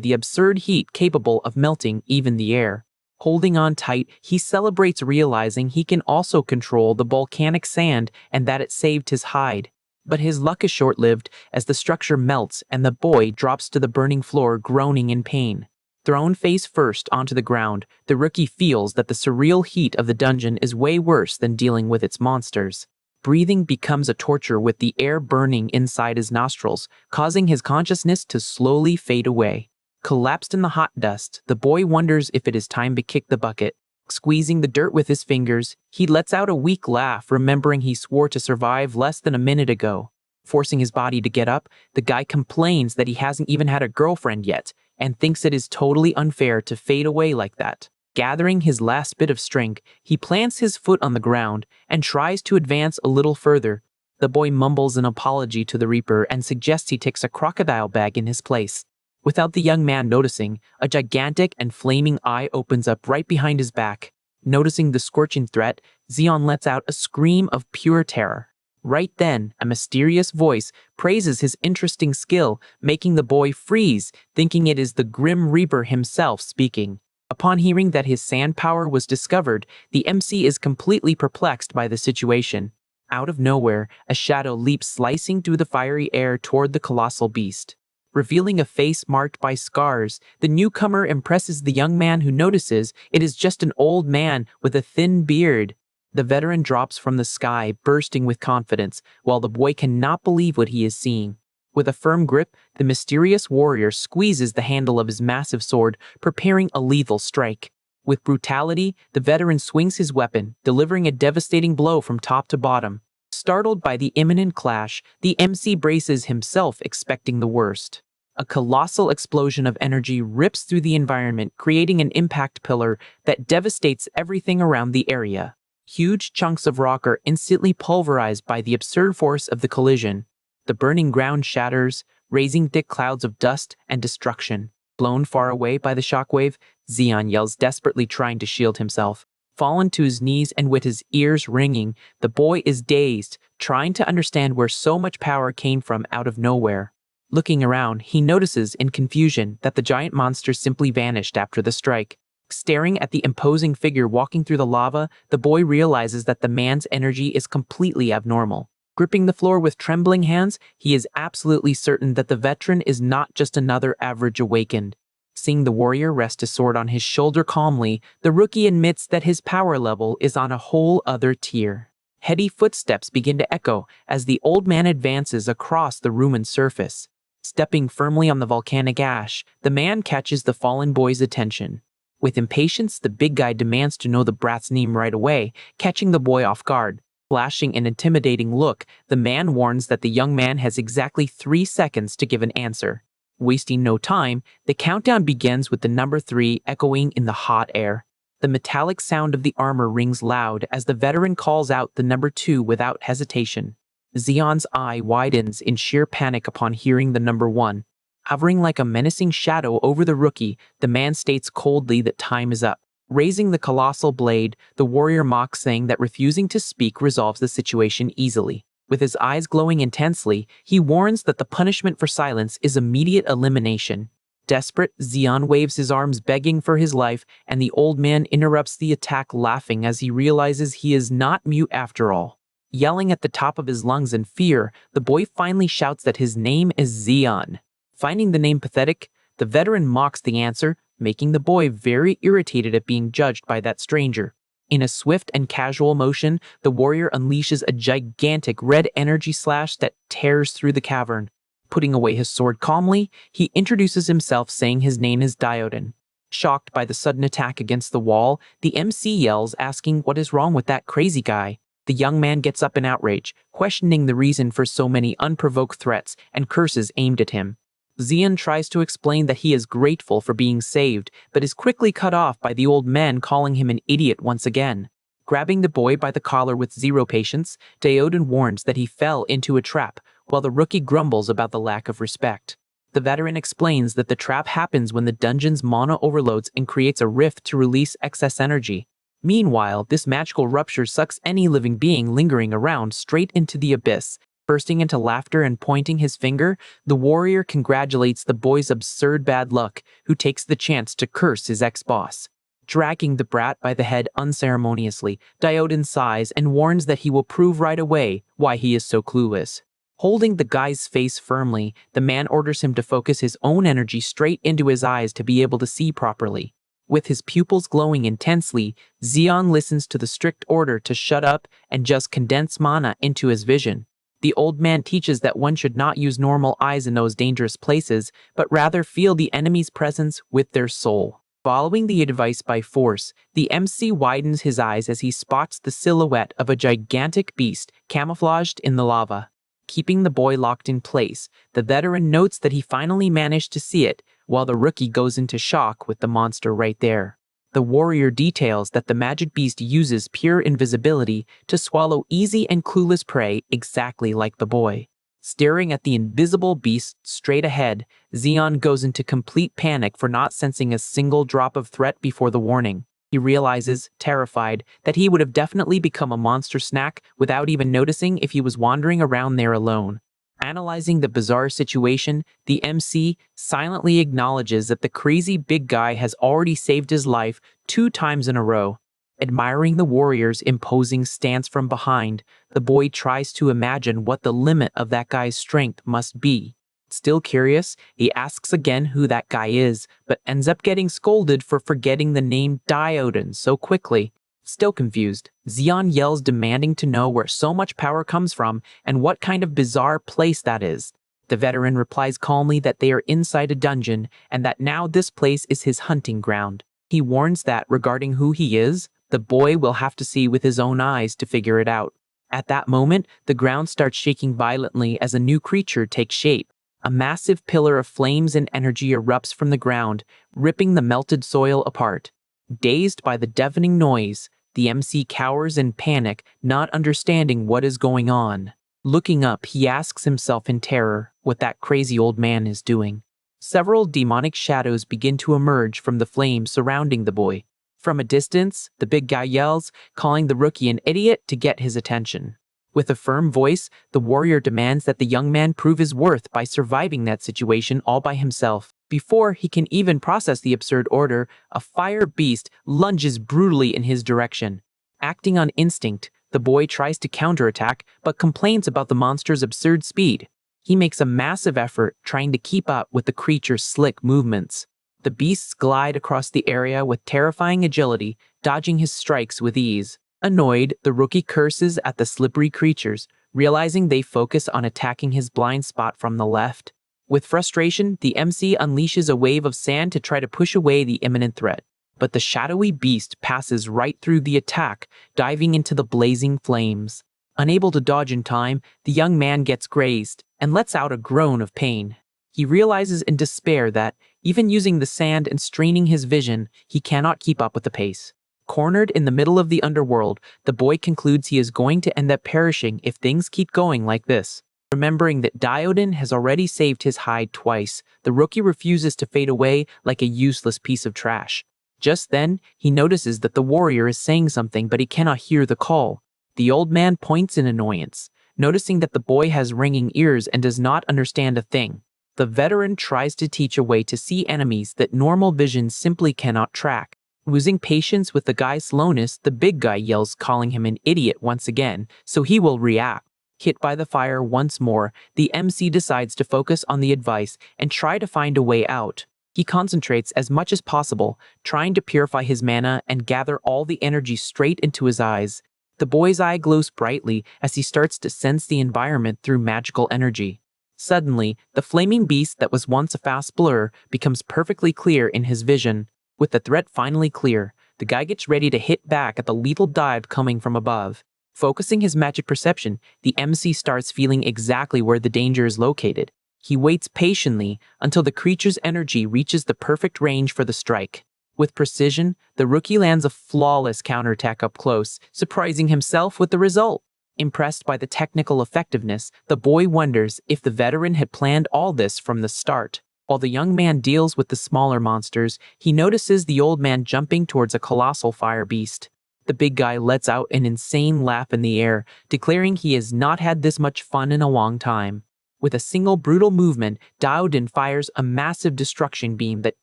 the absurd heat capable of melting even the air. Holding on tight, he celebrates realizing he can also control the volcanic sand and that it saved his hide. But his luck is short-lived as the structure melts and the boy drops to the burning floor groaning in pain. Thrown face first onto the ground, the rookie feels that the surreal heat of the dungeon is way worse than dealing with its monsters. Breathing becomes a torture with the air burning inside his nostrils, causing his consciousness to slowly fade away. Collapsed in the hot dust, the boy wonders if it is time to kick the bucket. Squeezing the dirt with his fingers, he lets out a weak laugh, remembering he swore to survive less than a minute ago. Forcing his body to get up, the guy complains that he hasn't even had a girlfriend yet, and thinks it is totally unfair to fade away like that. Gathering his last bit of strength, he plants his foot on the ground and tries to advance a little further. The boy mumbles an apology to the Reaper and suggests he takes a crocodile bag in his place. Without the young man noticing, a gigantic and flaming eye opens up right behind his back. Noticing the scorching threat, Zeon lets out a scream of pure terror. Right then, a mysterious voice praises his interesting skill, making the boy freeze, thinking it is the Grim Reaper himself speaking. Upon hearing that his sand power was discovered, the MC is completely perplexed by the situation. Out of nowhere, a shadow leaps slicing through the fiery air toward the colossal beast. Revealing a face marked by scars, the newcomer impresses the young man, who notices it is just an old man with a thin beard. The veteran drops from the sky, bursting with confidence, while the boy cannot believe what he is seeing. With a firm grip, the mysterious warrior squeezes the handle of his massive sword, preparing a lethal strike. With brutality, the veteran swings his weapon, delivering a devastating blow from top to bottom. Startled by the imminent clash, the MC braces himself, expecting the worst. A colossal explosion of energy rips through the environment, creating an impact pillar that devastates everything around the area. Huge chunks of rock are instantly pulverized by the absurd force of the collision. The burning ground shatters, raising thick clouds of dust and destruction. Blown far away by the shockwave, Zeon yells, desperately trying to shield himself. Fallen to his knees and with his ears ringing, the boy is dazed, trying to understand where so much power came from out of nowhere. Looking around, he notices in confusion that the giant monster simply vanished after the strike. Staring at the imposing figure walking through the lava, the boy realizes that the man's energy is completely abnormal. Gripping the floor with trembling hands, he is absolutely certain that the veteran is not just another average awakened. Seeing the warrior rest his sword on his shoulder calmly, the rookie admits that his power level is on a whole other tier. Heady footsteps begin to echo as the old man advances across the ruined surface. Stepping firmly on the volcanic ash, the man catches the fallen boy's attention. With impatience, the big guy demands to know the brat's name right away, catching the boy off guard. Flashing an intimidating look, the man warns that the young man has exactly 3 seconds to give an answer. Wasting no time, the countdown begins with the number 3 echoing in the hot air. The metallic sound of the armor rings loud as the veteran calls out the number 2 without hesitation. Zeon's eye widens in sheer panic upon hearing the number 1. Hovering like a menacing shadow over the rookie, the man states coldly that time is up. Raising the colossal blade, the warrior mocks, saying that refusing to speak resolves the situation easily. With his eyes glowing intensely, he warns that the punishment for silence is immediate elimination. Desperate, Zeon waves his arms begging for his life, and the old man interrupts the attack, laughing as he realizes he is not mute after all. Yelling at the top of his lungs in fear, the boy finally shouts that his name is Zeon. Finding the name pathetic, the veteran mocks the answer, making the boy very irritated at being judged by that stranger. In a swift and casual motion, the warrior unleashes a gigantic red energy slash that tears through the cavern. Putting away his sword calmly, he introduces himself, saying his name is Diodin. Shocked by the sudden attack against the wall, the MC yells, asking what is wrong with that crazy guy. The young man gets up in outrage, questioning the reason for so many unprovoked threats and curses aimed at him. Zeon tries to explain that he is grateful for being saved, but is quickly cut off by the old man calling him an idiot once again. Grabbing the boy by the collar with zero patience, Diodin warns that he fell into a trap, while the rookie grumbles about the lack of respect. The veteran explains that the trap happens when the dungeon's mana overloads and creates a rift to release excess energy. Meanwhile, this magical rupture sucks any living being lingering around straight into the abyss. Bursting into laughter and pointing his finger, the warrior congratulates the boy's absurd bad luck, who takes the chance to curse his ex-boss. Dragging the brat by the head unceremoniously, Diodin sighs and warns that he will prove right away why he is so clueless. Holding the guy's face firmly, the man orders him to focus his own energy straight into his eyes to be able to see properly. With his pupils glowing intensely, Xion listens to the strict order to shut up and just condense mana into his vision. The old man teaches that one should not use normal eyes in those dangerous places, but rather feel the enemy's presence with their soul. Following the advice by force, the MC widens his eyes as he spots the silhouette of a gigantic beast camouflaged in the lava. Keeping the boy locked in place, the veteran notes that he finally managed to see it, while the rookie goes into shock with the monster right there. The warrior details that the magic beast uses pure invisibility to swallow easy and clueless prey exactly like the boy. Staring at the invisible beast straight ahead, Xion goes into complete panic for not sensing a single drop of threat before the warning. He realizes, terrified, that he would have definitely become a monster snack without even noticing if he was wandering around there alone. Analyzing the bizarre situation, the MC silently acknowledges that the crazy big guy has already saved his life 2 times in a row. Admiring the warrior's imposing stance from behind, the boy tries to imagine what the limit of that guy's strength must be. Still curious, he asks again who that guy is, but ends up getting scolded for forgetting the name Diodin so quickly. Still confused, Xion yells, demanding to know where so much power comes from and what kind of bizarre place that is. The veteran replies calmly that they are inside a dungeon and that now this place is his hunting ground. He warns that regarding who he is, the boy will have to see with his own eyes to figure it out. At that moment, the ground starts shaking violently as a new creature takes shape. A massive pillar of flames and energy erupts from the ground, ripping the melted soil apart. Dazed by the deafening noise, the MC cowers in panic, not understanding what is going on. Looking up, he asks himself in terror what that crazy old man is doing. Several demonic shadows begin to emerge from the flames surrounding the boy. From a distance, the big guy yells, calling the rookie an idiot to get his attention. With a firm voice, the warrior demands that the young man prove his worth by surviving that situation all by himself. Before he can even process the absurd order, a fire beast lunges brutally in his direction. Acting on instinct, the boy tries to counterattack, but complains about the monster's absurd speed. He makes a massive effort trying to keep up with the creature's slick movements. The beasts glide across the area with terrifying agility, dodging his strikes with ease. Annoyed, the rookie curses at the slippery creatures, realizing they focus on attacking his blind spot from the left. With frustration, the MC unleashes a wave of sand to try to push away the imminent threat. But the shadowy beast passes right through the attack, diving into the blazing flames. Unable to dodge in time, the young man gets grazed and lets out a groan of pain. He realizes in despair that, even using the sand and straining his vision, he cannot keep up with the pace. Cornered in the middle of the underworld, the boy concludes he is going to end up perishing if things keep going like this. Remembering that Diodin has already saved his hide twice, the rookie refuses to fade away like a useless piece of trash. Just then, he notices that the warrior is saying something, but he cannot hear the call. The old man points in annoyance, noticing that the boy has ringing ears and does not understand a thing. The veteran tries to teach a way to see enemies that normal vision simply cannot track. Losing patience with the guy's slowness, the big guy yells, calling him an idiot once again, so he will react. Hit by the fire once more, the MC decides to focus on the advice and try to find a way out. He concentrates as much as possible, trying to purify his mana and gather all the energy straight into his eyes. The boy's eye glows brightly as he starts to sense the environment through magical energy. Suddenly, the flaming beast that was once a fast blur becomes perfectly clear in his vision. With the threat finally clear, the guy gets ready to hit back at the lethal dive coming from above. Focusing his magic perception, the MC starts feeling exactly where the danger is located. He waits patiently until the creature's energy reaches the perfect range for the strike. With precision, the rookie lands a flawless counterattack up close, surprising himself with the result. Impressed by the technical effectiveness, the boy wonders if the veteran had planned all this from the start. While the young man deals with the smaller monsters, he notices the old man jumping towards a colossal fire beast. The big guy lets out an insane laugh in the air, declaring he has not had this much fun in a long time. With a single brutal movement, Diodin fires a massive destruction beam that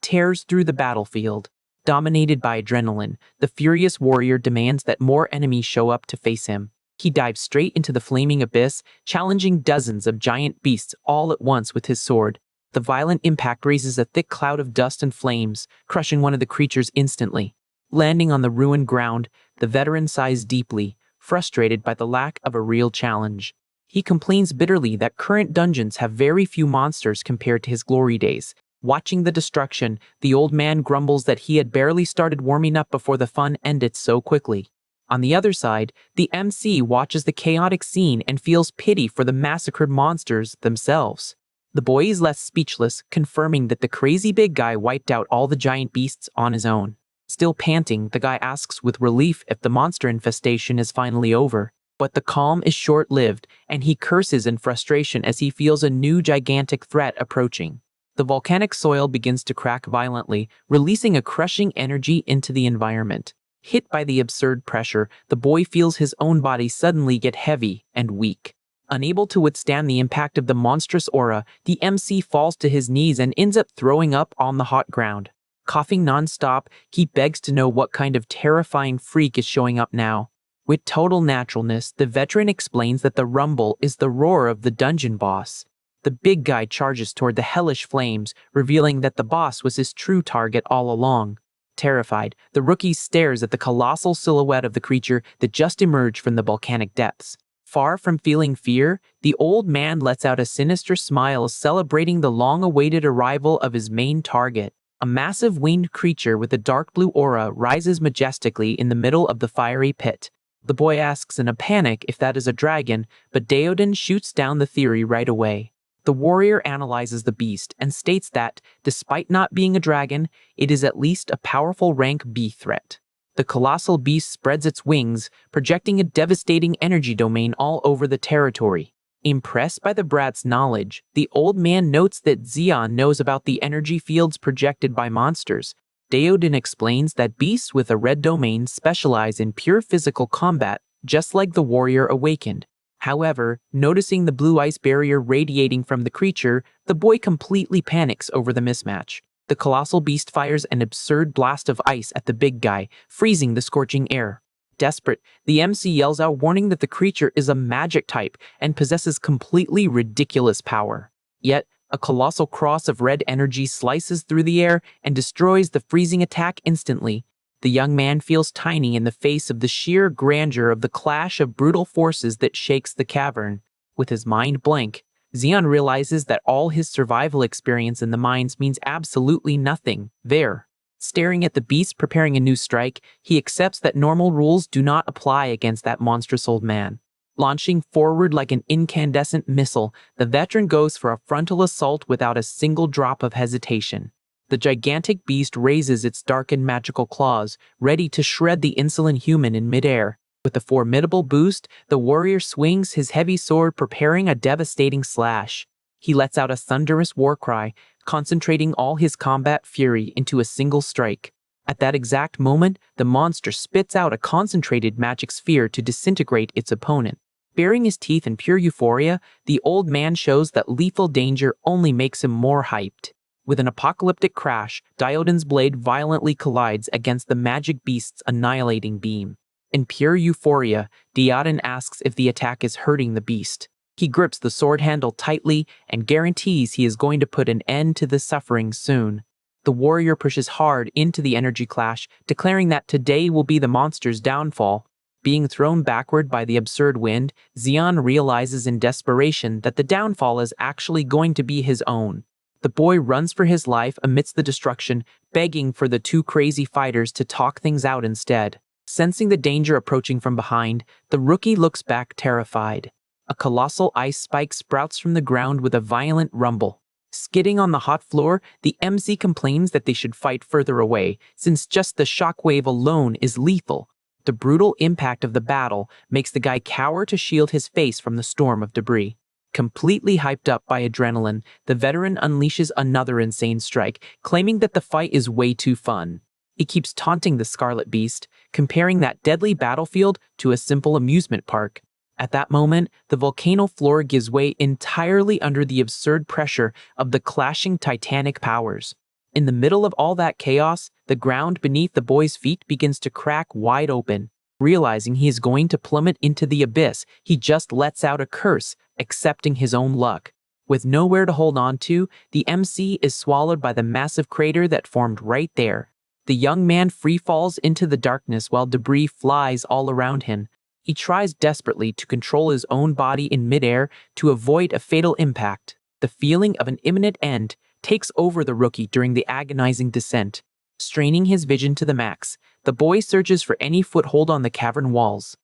tears through the battlefield. Dominated by adrenaline, the furious warrior demands that more enemies show up to face him. He dives straight into the flaming abyss, challenging dozens of giant beasts all at once with his sword. The violent impact raises a thick cloud of dust and flames, crushing one of the creatures instantly. Landing on the ruined ground, the veteran sighs deeply, frustrated by the lack of a real challenge. He complains bitterly that current dungeons have very few monsters compared to his glory days. Watching the destruction, the old man grumbles that he had barely started warming up before the fun ended so quickly. On the other side, the MC watches the chaotic scene and feels pity for the massacred monsters themselves. The boy is left speechless, confirming that the crazy big guy wiped out all the giant beasts on his own. Still panting, the guy asks with relief if the monster infestation is finally over. But the calm is short-lived, and he curses in frustration as he feels a new gigantic threat approaching. The volcanic soil begins to crack violently, releasing a crushing energy into the environment. Hit by the absurd pressure, the boy feels his own body suddenly get heavy and weak. Unable to withstand the impact of the monstrous aura, the MC falls to his knees and ends up throwing up on the hot ground. Coughing non-stop, he begs to know what kind of terrifying freak is showing up now. With total naturalness, the veteran explains that the rumble is the roar of the dungeon boss. The big guy charges toward the hellish flames, revealing that the boss was his true target all along. Terrified, the rookie stares at the colossal silhouette of the creature that just emerged from the volcanic depths. Far from feeling fear, the old man lets out a sinister smile, celebrating the long-awaited arrival of his main target. A massive winged creature with a dark blue aura rises majestically in the middle of the fiery pit. The boy asks in a panic if that is a dragon, but Diodin shoots down the theory right away. The warrior analyzes the beast and states that, despite not being a dragon, it is at least a powerful rank B threat. The colossal beast spreads its wings, projecting a devastating energy domain all over the territory. Impressed by the brat's knowledge, the old man notes that Xian knows about the energy fields projected by monsters. Diodin explains that beasts with a red domain specialize in pure physical combat, just like the warrior awakened. However, noticing the blue ice barrier radiating from the creature, the boy completely panics over the mismatch. The colossal beast fires an absurd blast of ice at the big guy, freezing the scorching air. Desperate, the MC yells out, warning that the creature is a magic type and possesses completely ridiculous power. Yet, a colossal cross of red energy slices through the air and destroys the freezing attack instantly. The young man feels tiny in the face of the sheer grandeur of the clash of brutal forces that shakes the cavern. With his mind blank, Xian realizes that all his survival experience in the mines means absolutely nothing there. Staring at the beast preparing a new strike, he accepts that normal rules do not apply against that monstrous old man. Launching forward like an incandescent missile, the veteran goes for a frontal assault without a single drop of hesitation. The gigantic beast raises its darkened magical claws, ready to shred the insolent human in midair. With a formidable boost, the warrior swings his heavy sword, preparing a devastating slash. He lets out a thunderous war cry, concentrating all his combat fury into a single strike. At that exact moment, the monster spits out a concentrated magic sphere to disintegrate its opponent. Baring his teeth in pure euphoria, the old man shows that lethal danger only makes him more hyped. With an apocalyptic crash, Diodin's blade violently collides against the magic beast's annihilating beam. In pure euphoria, Diodin asks if the attack is hurting the beast. He grips the sword handle tightly and guarantees he is going to put an end to the suffering soon. The warrior pushes hard into the energy clash, declaring that today will be the monster's downfall. Being thrown backward by the absurd wind, Xian realizes in desperation that the downfall is actually going to be his own. The boy runs for his life amidst the destruction, begging for the two crazy fighters to talk things out instead. Sensing the danger approaching from behind, the rookie looks back terrified. A colossal ice spike sprouts from the ground with a violent rumble. Skidding on the hot floor, the MC complains that they should fight further away, since just the shockwave alone is lethal. The brutal impact of the battle makes the guy cower to shield his face from the storm of debris. Completely hyped up by adrenaline, the veteran unleashes another insane strike, claiming that the fight is way too fun. He keeps taunting the Scarlet Beast, comparing that deadly battlefield to a simple amusement park. At that moment, the volcano floor gives way entirely under the absurd pressure of the clashing titanic powers. In the middle of all that chaos, the ground beneath the boy's feet begins to crack wide open. Realizing he is going to plummet into the abyss, he just lets out a curse, accepting his own luck. With nowhere to hold on to, the MC is swallowed by the massive crater that formed right there. The young man free falls into the darkness while debris flies all around him. He tries desperately to control his own body in midair to avoid a fatal impact. The feeling of an imminent end takes over the rookie during the agonizing descent. Straining his vision to the max, the boy searches for any foothold on the cavern walls.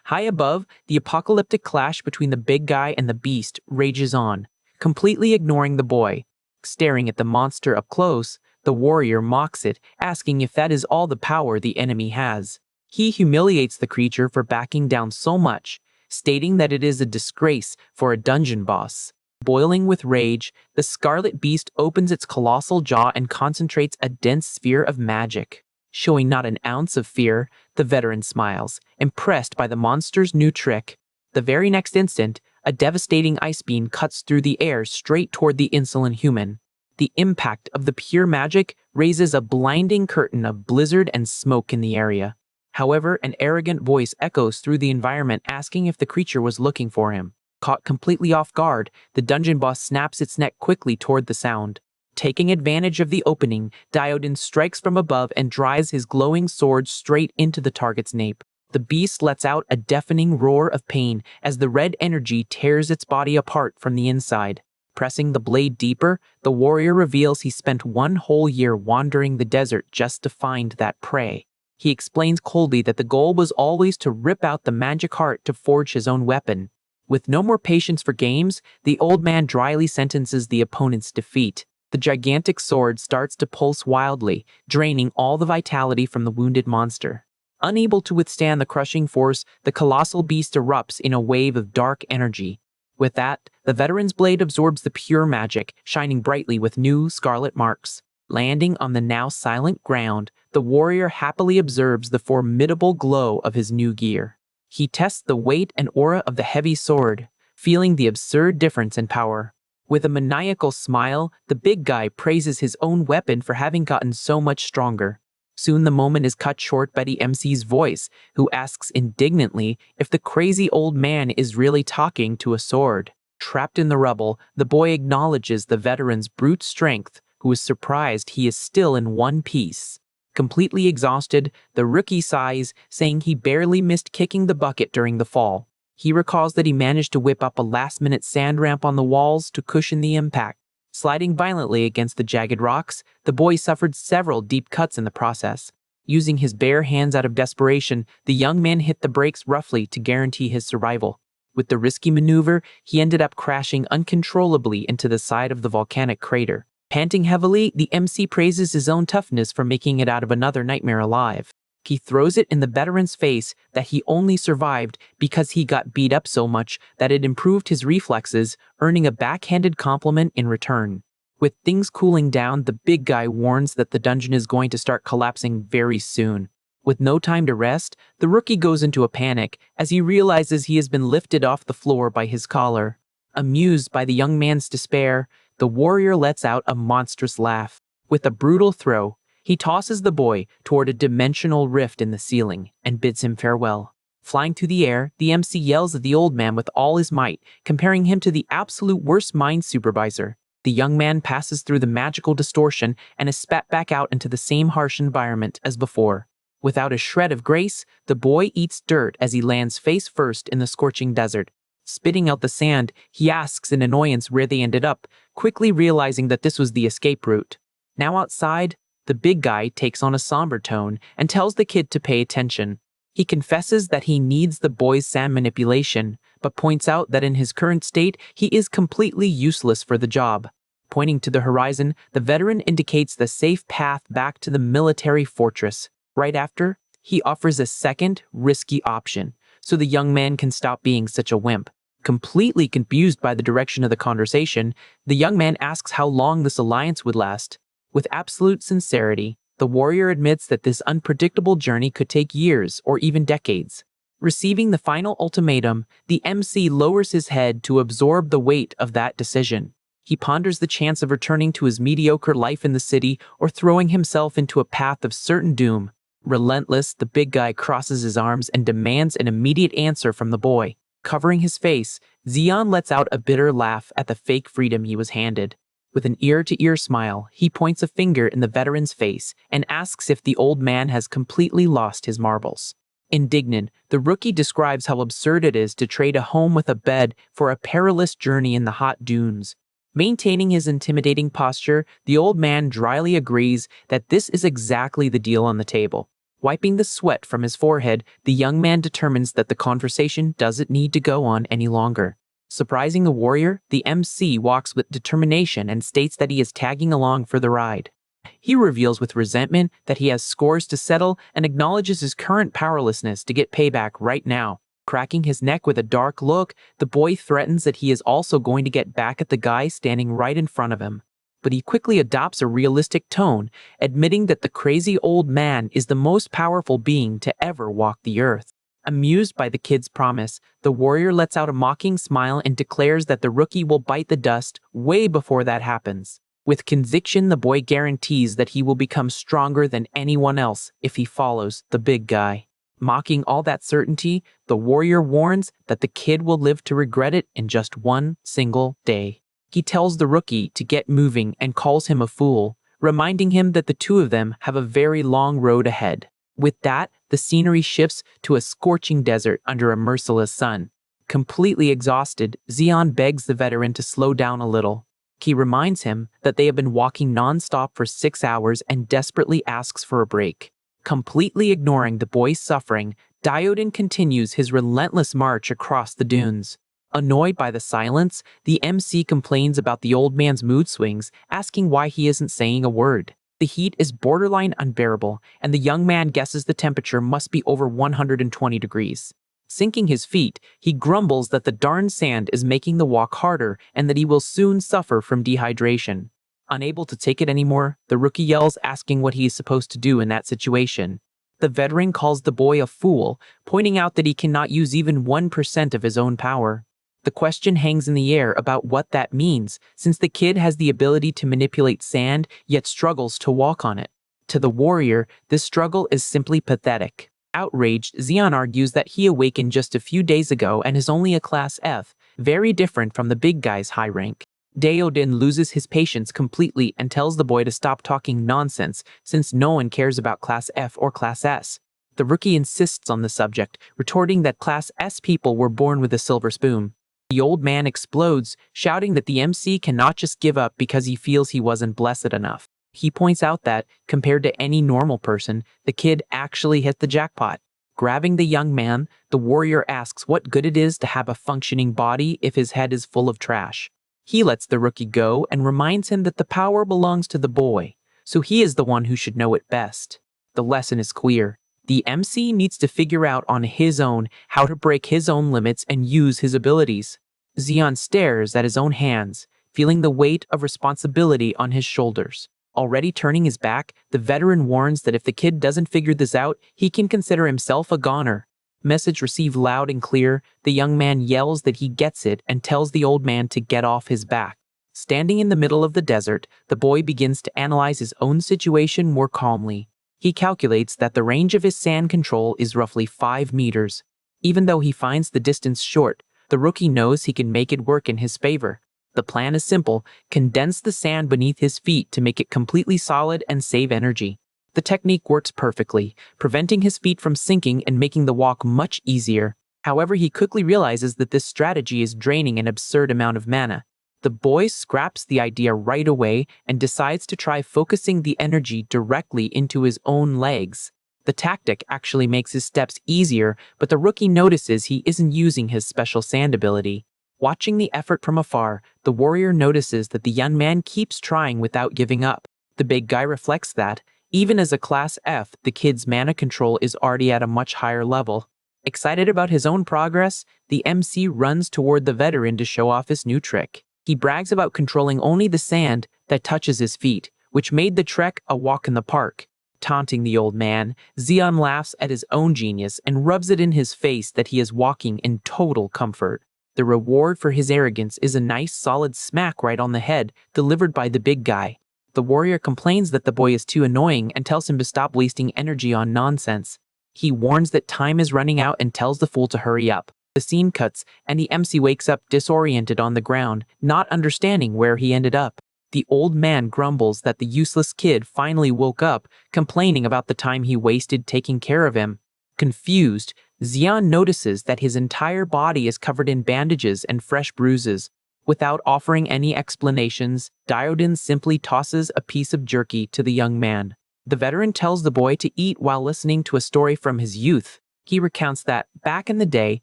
High above, the apocalyptic clash between the big guy and the beast rages on, completely ignoring the boy. Staring at the monster up close, the warrior mocks it, asking if that is all the power the enemy has. He humiliates the creature for backing down so much, stating that it is a disgrace for a dungeon boss. Boiling with rage, the Scarlet Beast opens its colossal jaw and concentrates a dense sphere of magic. Showing not an ounce of fear, the veteran smiles, impressed by the monster's new trick. The very next instant, a devastating ice beam cuts through the air straight toward the insolent human. The impact of the pure magic raises a blinding curtain of blizzard and smoke in the area. However, an arrogant voice echoes through the environment asking if the creature was looking for him. Caught completely off guard, the dungeon boss snaps its neck quickly toward the sound. Taking advantage of the opening, Diodin strikes from above and drives his glowing sword straight into the target's nape. The beast lets out a deafening roar of pain as the red energy tears its body apart from the inside. Pressing the blade deeper, the warrior reveals he spent one whole year wandering the desert just to find that prey. He explains coldly that the goal was always to rip out the magic heart to forge his own weapon. With no more patience for games, the old man dryly sentences the opponent's defeat. The gigantic sword starts to pulse wildly, draining all the vitality from the wounded monster. Unable to withstand the crushing force, the colossal beast erupts in a wave of dark energy. With that, the veteran's blade absorbs the pure magic, shining brightly with new scarlet marks. Landing on the now silent ground, the warrior happily observes the formidable glow of his new gear. He tests the weight and aura of the heavy sword, feeling the absurd difference in power. With a maniacal smile, the big guy praises his own weapon for having gotten so much stronger. Soon the moment is cut short by the MC's voice, who asks indignantly if the crazy old man is really talking to a sword. Trapped in the rubble, the boy acknowledges the veteran's brute strength, who is surprised he is still in one piece. Completely exhausted, the rookie sighs, saying he barely missed kicking the bucket during the fall. He recalls that he managed to whip up a last-minute sand ramp on the walls to cushion the impact. Sliding violently against the jagged rocks, the boy suffered several deep cuts in the process. Using his bare hands out of desperation, the young man hit the brakes roughly to guarantee his survival. With the risky maneuver, he ended up crashing uncontrollably into the side of the volcanic crater. Panting heavily, the MC praises his own toughness for making it out of another nightmare alive. He throws it in the veteran's face that he only survived because he got beat up so much that it improved his reflexes, earning a backhanded compliment in return. With things cooling down, the big guy warns that the dungeon is going to start collapsing very soon. With no time to rest, the rookie goes into a panic as he realizes he has been lifted off the floor by his collar. Amused by the young man's despair, the warrior lets out a monstrous laugh. With a brutal throw, he tosses the boy toward a dimensional rift in the ceiling and bids him farewell. Flying through the air, the MC yells at the old man with all his might, comparing him to the absolute worst mind supervisor. The young man passes through the magical distortion and is spat back out into the same harsh environment as before. Without a shred of grace, the boy eats dirt as he lands face first in the scorching desert. Spitting out the sand, he asks in annoyance where they ended up, quickly realizing that this was the escape route. Now outside, the big guy takes on a somber tone and tells the kid to pay attention. He confesses that he needs the boy's sand manipulation, but points out that in his current state, he is completely useless for the job. Pointing to the horizon, the veteran indicates the safe path back to the military fortress. Right after, he offers a second, risky option, so the young man can stop being such a wimp. Completely confused by the direction of the conversation, the young man asks how long this alliance would last. With absolute sincerity, The warrior admits that this unpredictable journey could take years or even decades. Receiving the final ultimatum, the MC lowers his head to absorb the weight of that decision. He ponders the chance of returning to his mediocre life in the city or throwing himself into a path of certain doom. Relentless, the big guy crosses his arms and demands an immediate answer from the boy. Covering his face, Xian lets out a bitter laugh at the fake freedom he was handed. With an ear-to-ear smile, he points a finger in the veteran's face and asks if the old man has completely lost his marbles. Indignant, the rookie describes how absurd it is to trade a home with a bed for a perilous journey in the hot dunes. Maintaining his intimidating posture, the old man dryly agrees that this is exactly the deal on the table. Wiping the sweat from his forehead, the young man determines that the conversation doesn't need to go on any longer. Surprising the warrior, the MC walks with determination and states that he is tagging along for the ride. He reveals with resentment that he has scores to settle and acknowledges his current powerlessness to get payback right now. Cracking his neck with a dark look, the boy threatens that he is also going to get back at the guy standing right in front of him. But he quickly adopts a realistic tone, admitting that the crazy old man is the most powerful being to ever walk the earth. Amused by the kid's promise, the warrior lets out a mocking smile and declares that the rookie will bite the dust way before that happens. With conviction, the boy guarantees that he will become stronger than anyone else if he follows the big guy. Mocking all that certainty, the warrior warns that the kid will live to regret it in just one single day. He tells the rookie to get moving and calls him a fool, reminding him that the two of them have a very long road ahead. With that, the scenery shifts to a scorching desert under a merciless sun. Completely exhausted, Xian begs the veteran to slow down a little. He reminds him that they have been walking non-stop for 6 hours and desperately asks for a break. Completely ignoring the boy's suffering, Diodin continues his relentless march across the dunes. Annoyed by the silence, the MC complains about the old man's mood swings, asking why he isn't saying a word. The heat is borderline unbearable, and the young man guesses the temperature must be over 120 degrees. Sinking his feet, he grumbles that the darn sand is making the walk harder and that he will soon suffer from dehydration. Unable to take it anymore, the rookie yells, asking what he is supposed to do in that situation. The veteran calls the boy a fool, pointing out that he cannot use even 1% of his own power. The question hangs in the air about what that means, since the kid has the ability to manipulate sand, yet struggles to walk on it. To the warrior, this struggle is simply pathetic. Outraged, Xian argues that he awakened just a few days ago and is only a Class F, very different from the big guy's high rank. Diodin loses his patience completely and tells the boy to stop talking nonsense, since no one cares about Class F or Class S. The rookie insists on the subject, retorting that Class S people were born with a silver spoon. The old man explodes, shouting that the MC cannot just give up because he feels he wasn't blessed enough. He points out that, compared to any normal person, the kid actually hit the jackpot. Grabbing the young man, the warrior asks what good it is to have a functioning body if his head is full of trash. He lets the rookie go and reminds him that the power belongs to the boy, so he is the one who should know it best. The lesson is clear. The MC needs to figure out on his own how to break his own limits and use his abilities. Xian stares at his own hands, feeling the weight of responsibility on his shoulders. Already turning his back, the veteran warns that if the kid doesn't figure this out, he can consider himself a goner. Message received loud and clear, the young man yells that he gets it and tells the old man to get off his back. Standing in the middle of the desert, the boy begins to analyze his own situation more calmly. He calculates that the range of his sand control is roughly 5 meters. Even though he finds the distance short, the rookie knows he can make it work in his favor. The plan is simple: condense the sand beneath his feet to make it completely solid and save energy. The technique works perfectly, preventing his feet from sinking and making the walk much easier. However, he quickly realizes that this strategy is draining an absurd amount of mana. The boy scraps the idea right away and decides to try focusing the energy directly into his own legs. The tactic actually makes his steps easier, but the rookie notices he isn't using his special sand ability. Watching the effort from afar, the warrior notices that the young man keeps trying without giving up. The big guy reflects that, even as a Class F, the kid's mana control is already at a much higher level. Excited about his own progress, the MC runs toward the veteran to show off his new trick. He brags about controlling only the sand that touches his feet, which made the trek a walk in the park. Taunting the old man, Xion laughs at his own genius and rubs it in his face that he is walking in total comfort. The reward for his arrogance is a nice solid smack right on the head, delivered by the big guy. The warrior complains that the boy is too annoying and tells him to stop wasting energy on nonsense. He warns that time is running out and tells the fool to hurry up. The scene cuts, and the MC wakes up disoriented on the ground, not understanding where he ended up. The old man grumbles that the useless kid finally woke up, complaining about the time he wasted taking care of him. Confused, Xion notices that his entire body is covered in bandages and fresh bruises. Without offering any explanations, Diodin simply tosses a piece of jerky to the young man. The veteran tells the boy to eat while listening to a story from his youth. He recounts that, back in the day,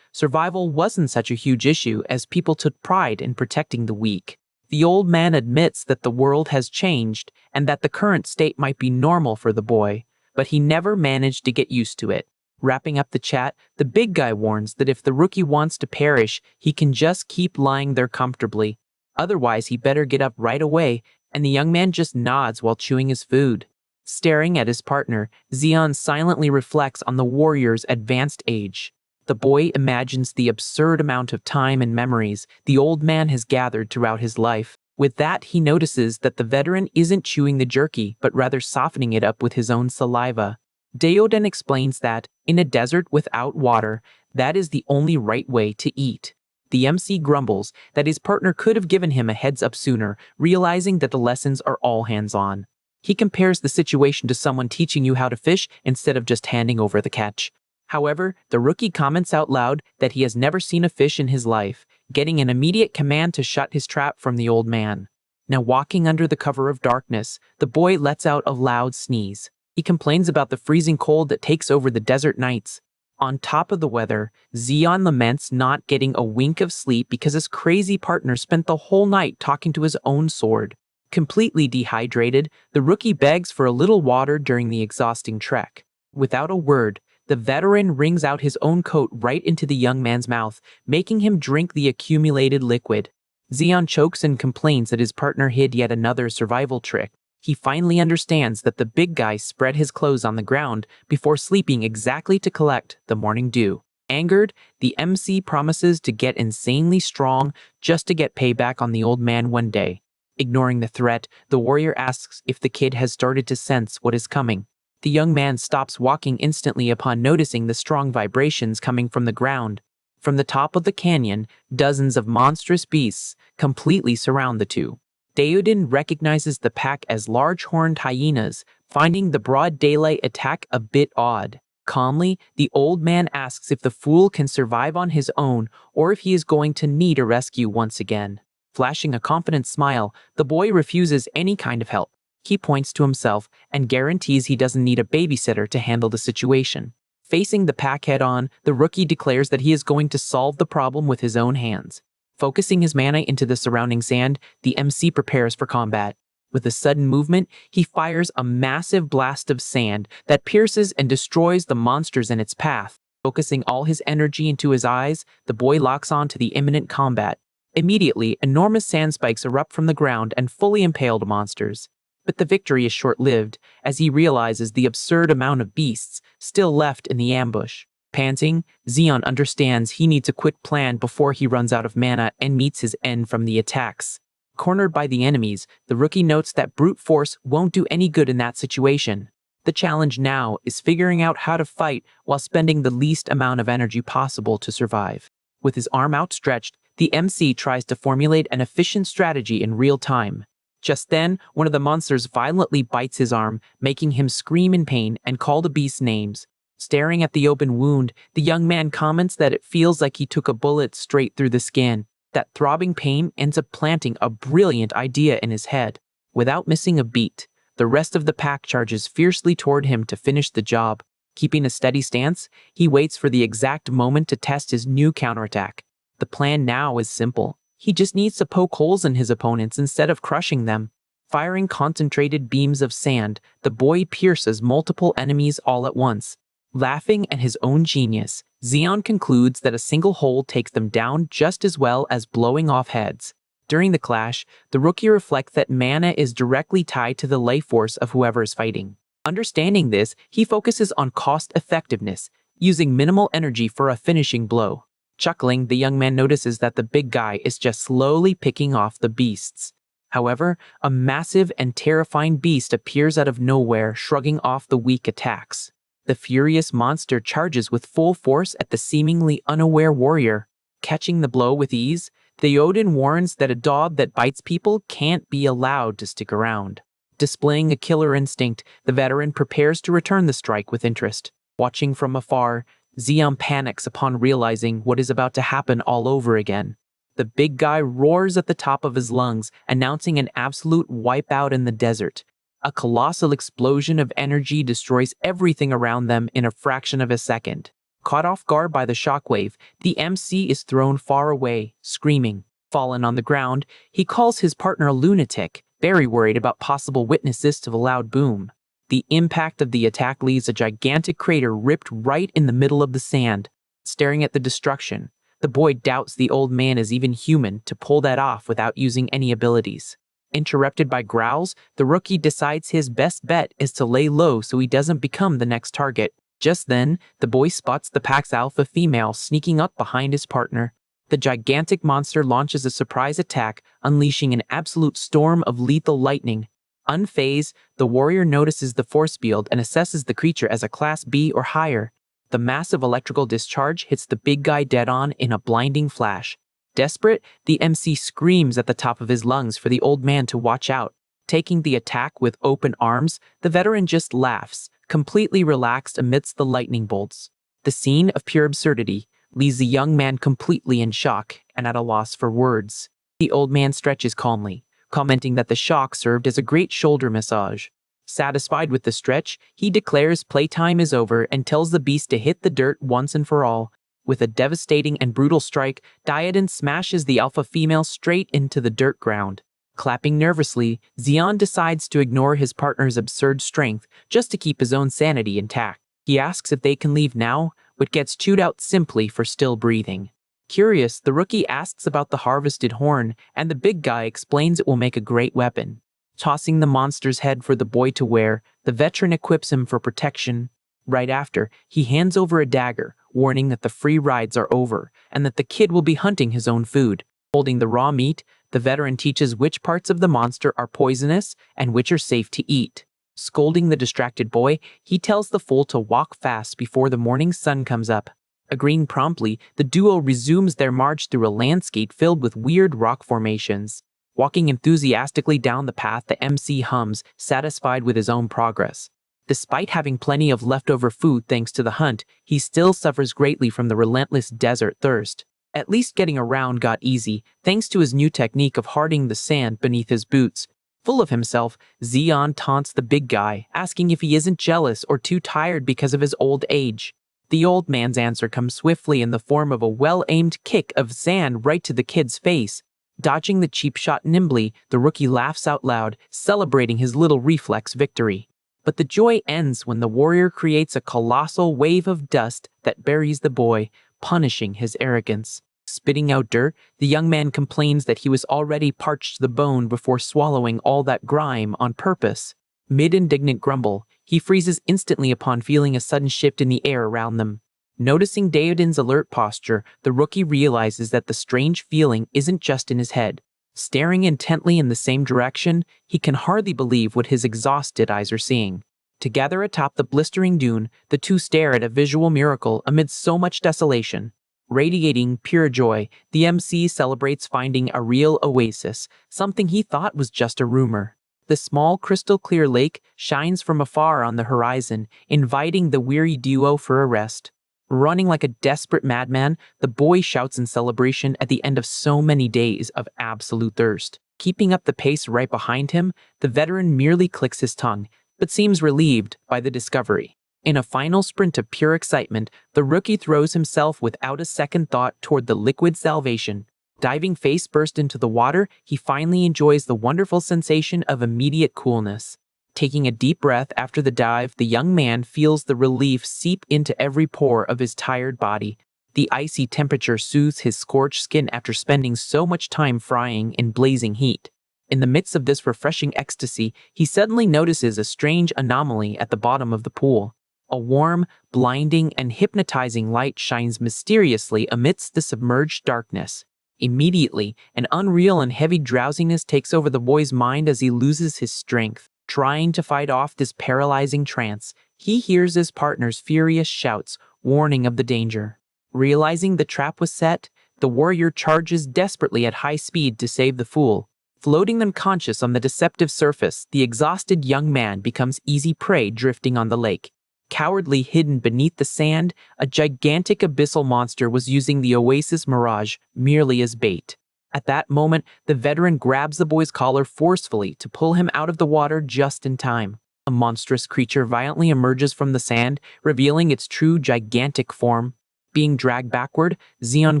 survival wasn't such a huge issue as people took pride in protecting the weak. The old man admits that the world has changed and that the current state might be normal for the boy, but he never managed to get used to it. Wrapping up the chat, the big guy warns that if the rookie wants to perish, he can just keep lying there comfortably. Otherwise, he better get up right away, and the young man just nods while chewing his food. Staring at his partner, Xion silently reflects on the warrior's advanced age. The boy imagines the absurd amount of time and memories the old man has gathered throughout his life. With that, he notices that the veteran isn't chewing the jerky, but rather softening it up with his own saliva. Diodin explains that, in a desert without water, that is the only right way to eat. The MC grumbles that his partner could have given him a heads up sooner, realizing that the lessons are all hands-on. He compares the situation to someone teaching you how to fish instead of just handing over the catch. However, the rookie comments out loud that he has never seen a fish in his life, getting an immediate command to shut his trap from the old man. Now walking under the cover of darkness, the boy lets out a loud sneeze. He complains about the freezing cold that takes over the desert nights. On top of the weather, Xion laments not getting a wink of sleep because his crazy partner spent the whole night talking to his own sword. Completely dehydrated, the rookie begs for a little water during the exhausting trek. Without a word, the veteran wrings out his own coat right into the young man's mouth, making him drink the accumulated liquid. Xion chokes and complains that his partner hid yet another survival trick. He finally understands that the big guy spread his clothes on the ground before sleeping exactly to collect the morning dew. Angered, the MC promises to get insanely strong just to get payback on the old man one day. Ignoring the threat, the warrior asks if the kid has started to sense what is coming. The young man stops walking instantly upon noticing the strong vibrations coming from the ground. From the top of the canyon, dozens of monstrous beasts completely surround the two. Diodin recognizes the pack as large-horned hyenas, finding the broad daylight attack a bit odd. Calmly, the old man asks if the fool can survive on his own or if he is going to need a rescue once again. Flashing a confident smile, the boy refuses any kind of help. He points to himself and guarantees he doesn't need a babysitter to handle the situation. Facing the pack head-on, the rookie declares that he is going to solve the problem with his own hands. Focusing his mana into the surrounding sand, the MC prepares for combat. With a sudden movement, he fires a massive blast of sand that pierces and destroys the monsters in its path. Focusing all his energy into his eyes, the boy locks on to the imminent combat. Immediately, enormous sand spikes erupt from the ground and fully impale the monsters. But the victory is short-lived, as he realizes the absurd amount of beasts still left in the ambush. Panting, Xion understands he needs a quick plan before he runs out of mana and meets his end from the attacks. Cornered by the enemies, the rookie notes that brute force won't do any good in that situation. The challenge now is figuring out how to fight while spending the least amount of energy possible to survive. With his arm outstretched, the MC tries to formulate an efficient strategy in real time. Just then, one of the monsters violently bites his arm, making him scream in pain and call the beast's names. Staring at the open wound, the young man comments that it feels like he took a bullet straight through the skin. That throbbing pain ends up planting a brilliant idea in his head. Without missing a beat, the rest of the pack charges fiercely toward him to finish the job. Keeping a steady stance, he waits for the exact moment to test his new counterattack. The plan now is simple. He just needs to poke holes in his opponents instead of crushing them. Firing concentrated beams of sand, the boy pierces multiple enemies all at once. Laughing at his own genius, Xion concludes that a single hole takes them down just as well as blowing off heads. During the clash, the rookie reflects that mana is directly tied to the life force of whoever is fighting. Understanding this, he focuses on cost effectiveness, using minimal energy for a finishing blow. Chuckling, the young man notices that the big guy is just slowly picking off the beasts. However, a massive and terrifying beast appears out of nowhere, shrugging off the weak attacks. The furious monster charges with full force at the seemingly unaware warrior. Catching the blow with ease, Diodin warns that a dog that bites people can't be allowed to stick around. Displaying a killer instinct, the veteran prepares to return the strike with interest. Watching from afar, Xion panics upon realizing what is about to happen all over again. The big guy roars at the top of his lungs, announcing an absolute wipeout in the desert. A colossal explosion of energy destroys everything around them in a fraction of a second. Caught off guard by the shockwave, the MC is thrown far away, screaming. Fallen on the ground, he calls his partner a lunatic, very worried about possible witnesses to the loud boom. The impact of the attack leaves a gigantic crater ripped right in the middle of the sand. Staring at the destruction, the boy doubts the old man is even human to pull that off without using any abilities. Interrupted by growls, the rookie decides his best bet is to lay low so he doesn't become the next target. Just then, the boy spots the pack's alpha female sneaking up behind his partner. The gigantic monster launches a surprise attack, unleashing an absolute storm of lethal lightning. Unfazed, the warrior notices the force field and assesses the creature as a Class B or higher. The massive electrical discharge hits the big guy dead on in a blinding flash. Desperate, the MC screams at the top of his lungs for the old man to watch out. Taking the attack with open arms, the veteran just laughs, completely relaxed amidst the lightning bolts. The scene of pure absurdity leaves the young man completely in shock and at a loss for words. The old man stretches calmly, commenting that the shock served as a great shoulder massage. Satisfied with the stretch, he declares playtime is over and tells the beast to hit the dirt once and for all. With a devastating and brutal strike, Diodin smashes the alpha female straight into the dirt ground. Clapping nervously, Xion decides to ignore his partner's absurd strength just to keep his own sanity intact. He asks if they can leave now, but gets chewed out simply for still breathing. Curious, the rookie asks about the harvested horn, and the big guy explains it will make a great weapon. Tossing the monster's head for the boy to wear, the veteran equips him for protection. Right after, he hands over a dagger, warning that the free rides are over, and that the kid will be hunting his own food. Holding the raw meat, the veteran teaches which parts of the monster are poisonous and which are safe to eat. Scolding the distracted boy, he tells the fool to walk fast before the morning sun comes up. Agreeing promptly, the duo resumes their march through a landscape filled with weird rock formations. Walking enthusiastically down the path, the MC hums, satisfied with his own progress. Despite having plenty of leftover food thanks to the hunt, he still suffers greatly from the relentless desert thirst. At least getting around got easy, thanks to his new technique of hardening the sand beneath his boots. Full of himself, Xion taunts the big guy, asking if he isn't jealous or too tired because of his old age. The old man's answer comes swiftly in the form of a well-aimed kick of sand right to the kid's face. Dodging the cheap shot nimbly, the rookie laughs out loud, celebrating his little reflex victory. But the joy ends when the warrior creates a colossal wave of dust that buries the boy, punishing his arrogance. Spitting out dirt, the young man complains that he was already parched to the bone before swallowing all that grime on purpose. Mid-indignant grumble, he freezes instantly upon feeling a sudden shift in the air around them. Noticing Diodin's alert posture, the rookie realizes that the strange feeling isn't just in his head. Staring intently in the same direction, he can hardly believe what his exhausted eyes are seeing. Together atop the blistering dune, the two stare at a visual miracle amidst so much desolation. Radiating pure joy, the MC celebrates finding a real oasis, something he thought was just a rumor. The small crystal-clear lake shines from afar on the horizon, inviting the weary duo for a rest. Running like a desperate madman, the boy shouts in celebration at the end of so many days of absolute thirst. Keeping up the pace right behind him, the veteran merely clicks his tongue, but seems relieved by the discovery. In a final sprint of pure excitement, the rookie throws himself without a second thought toward the liquid salvation. Diving face first into the water, he finally enjoys the wonderful sensation of immediate coolness. Taking a deep breath after the dive, the young man feels the relief seep into every pore of his tired body. The icy temperature soothes his scorched skin after spending so much time frying in blazing heat. In the midst of this refreshing ecstasy, he suddenly notices a strange anomaly at the bottom of the pool. A warm, blinding, and hypnotizing light shines mysteriously amidst the submerged darkness. Immediately, an unreal and heavy drowsiness takes over the boy's mind as he loses his strength. Trying to fight off this paralyzing trance, he hears his partner's furious shouts, warning of the danger. Realizing the trap was set, the warrior charges desperately at high speed to save the fool. Floating unconscious on the deceptive surface, the exhausted young man becomes easy prey drifting on the lake. Cowardly hidden beneath the sand, a gigantic abyssal monster was using the oasis mirage merely as bait. At that moment, the veteran grabs the boy's collar forcefully to pull him out of the water just in time. A monstrous creature violently emerges from the sand, revealing its true gigantic form. Being dragged backward, Xion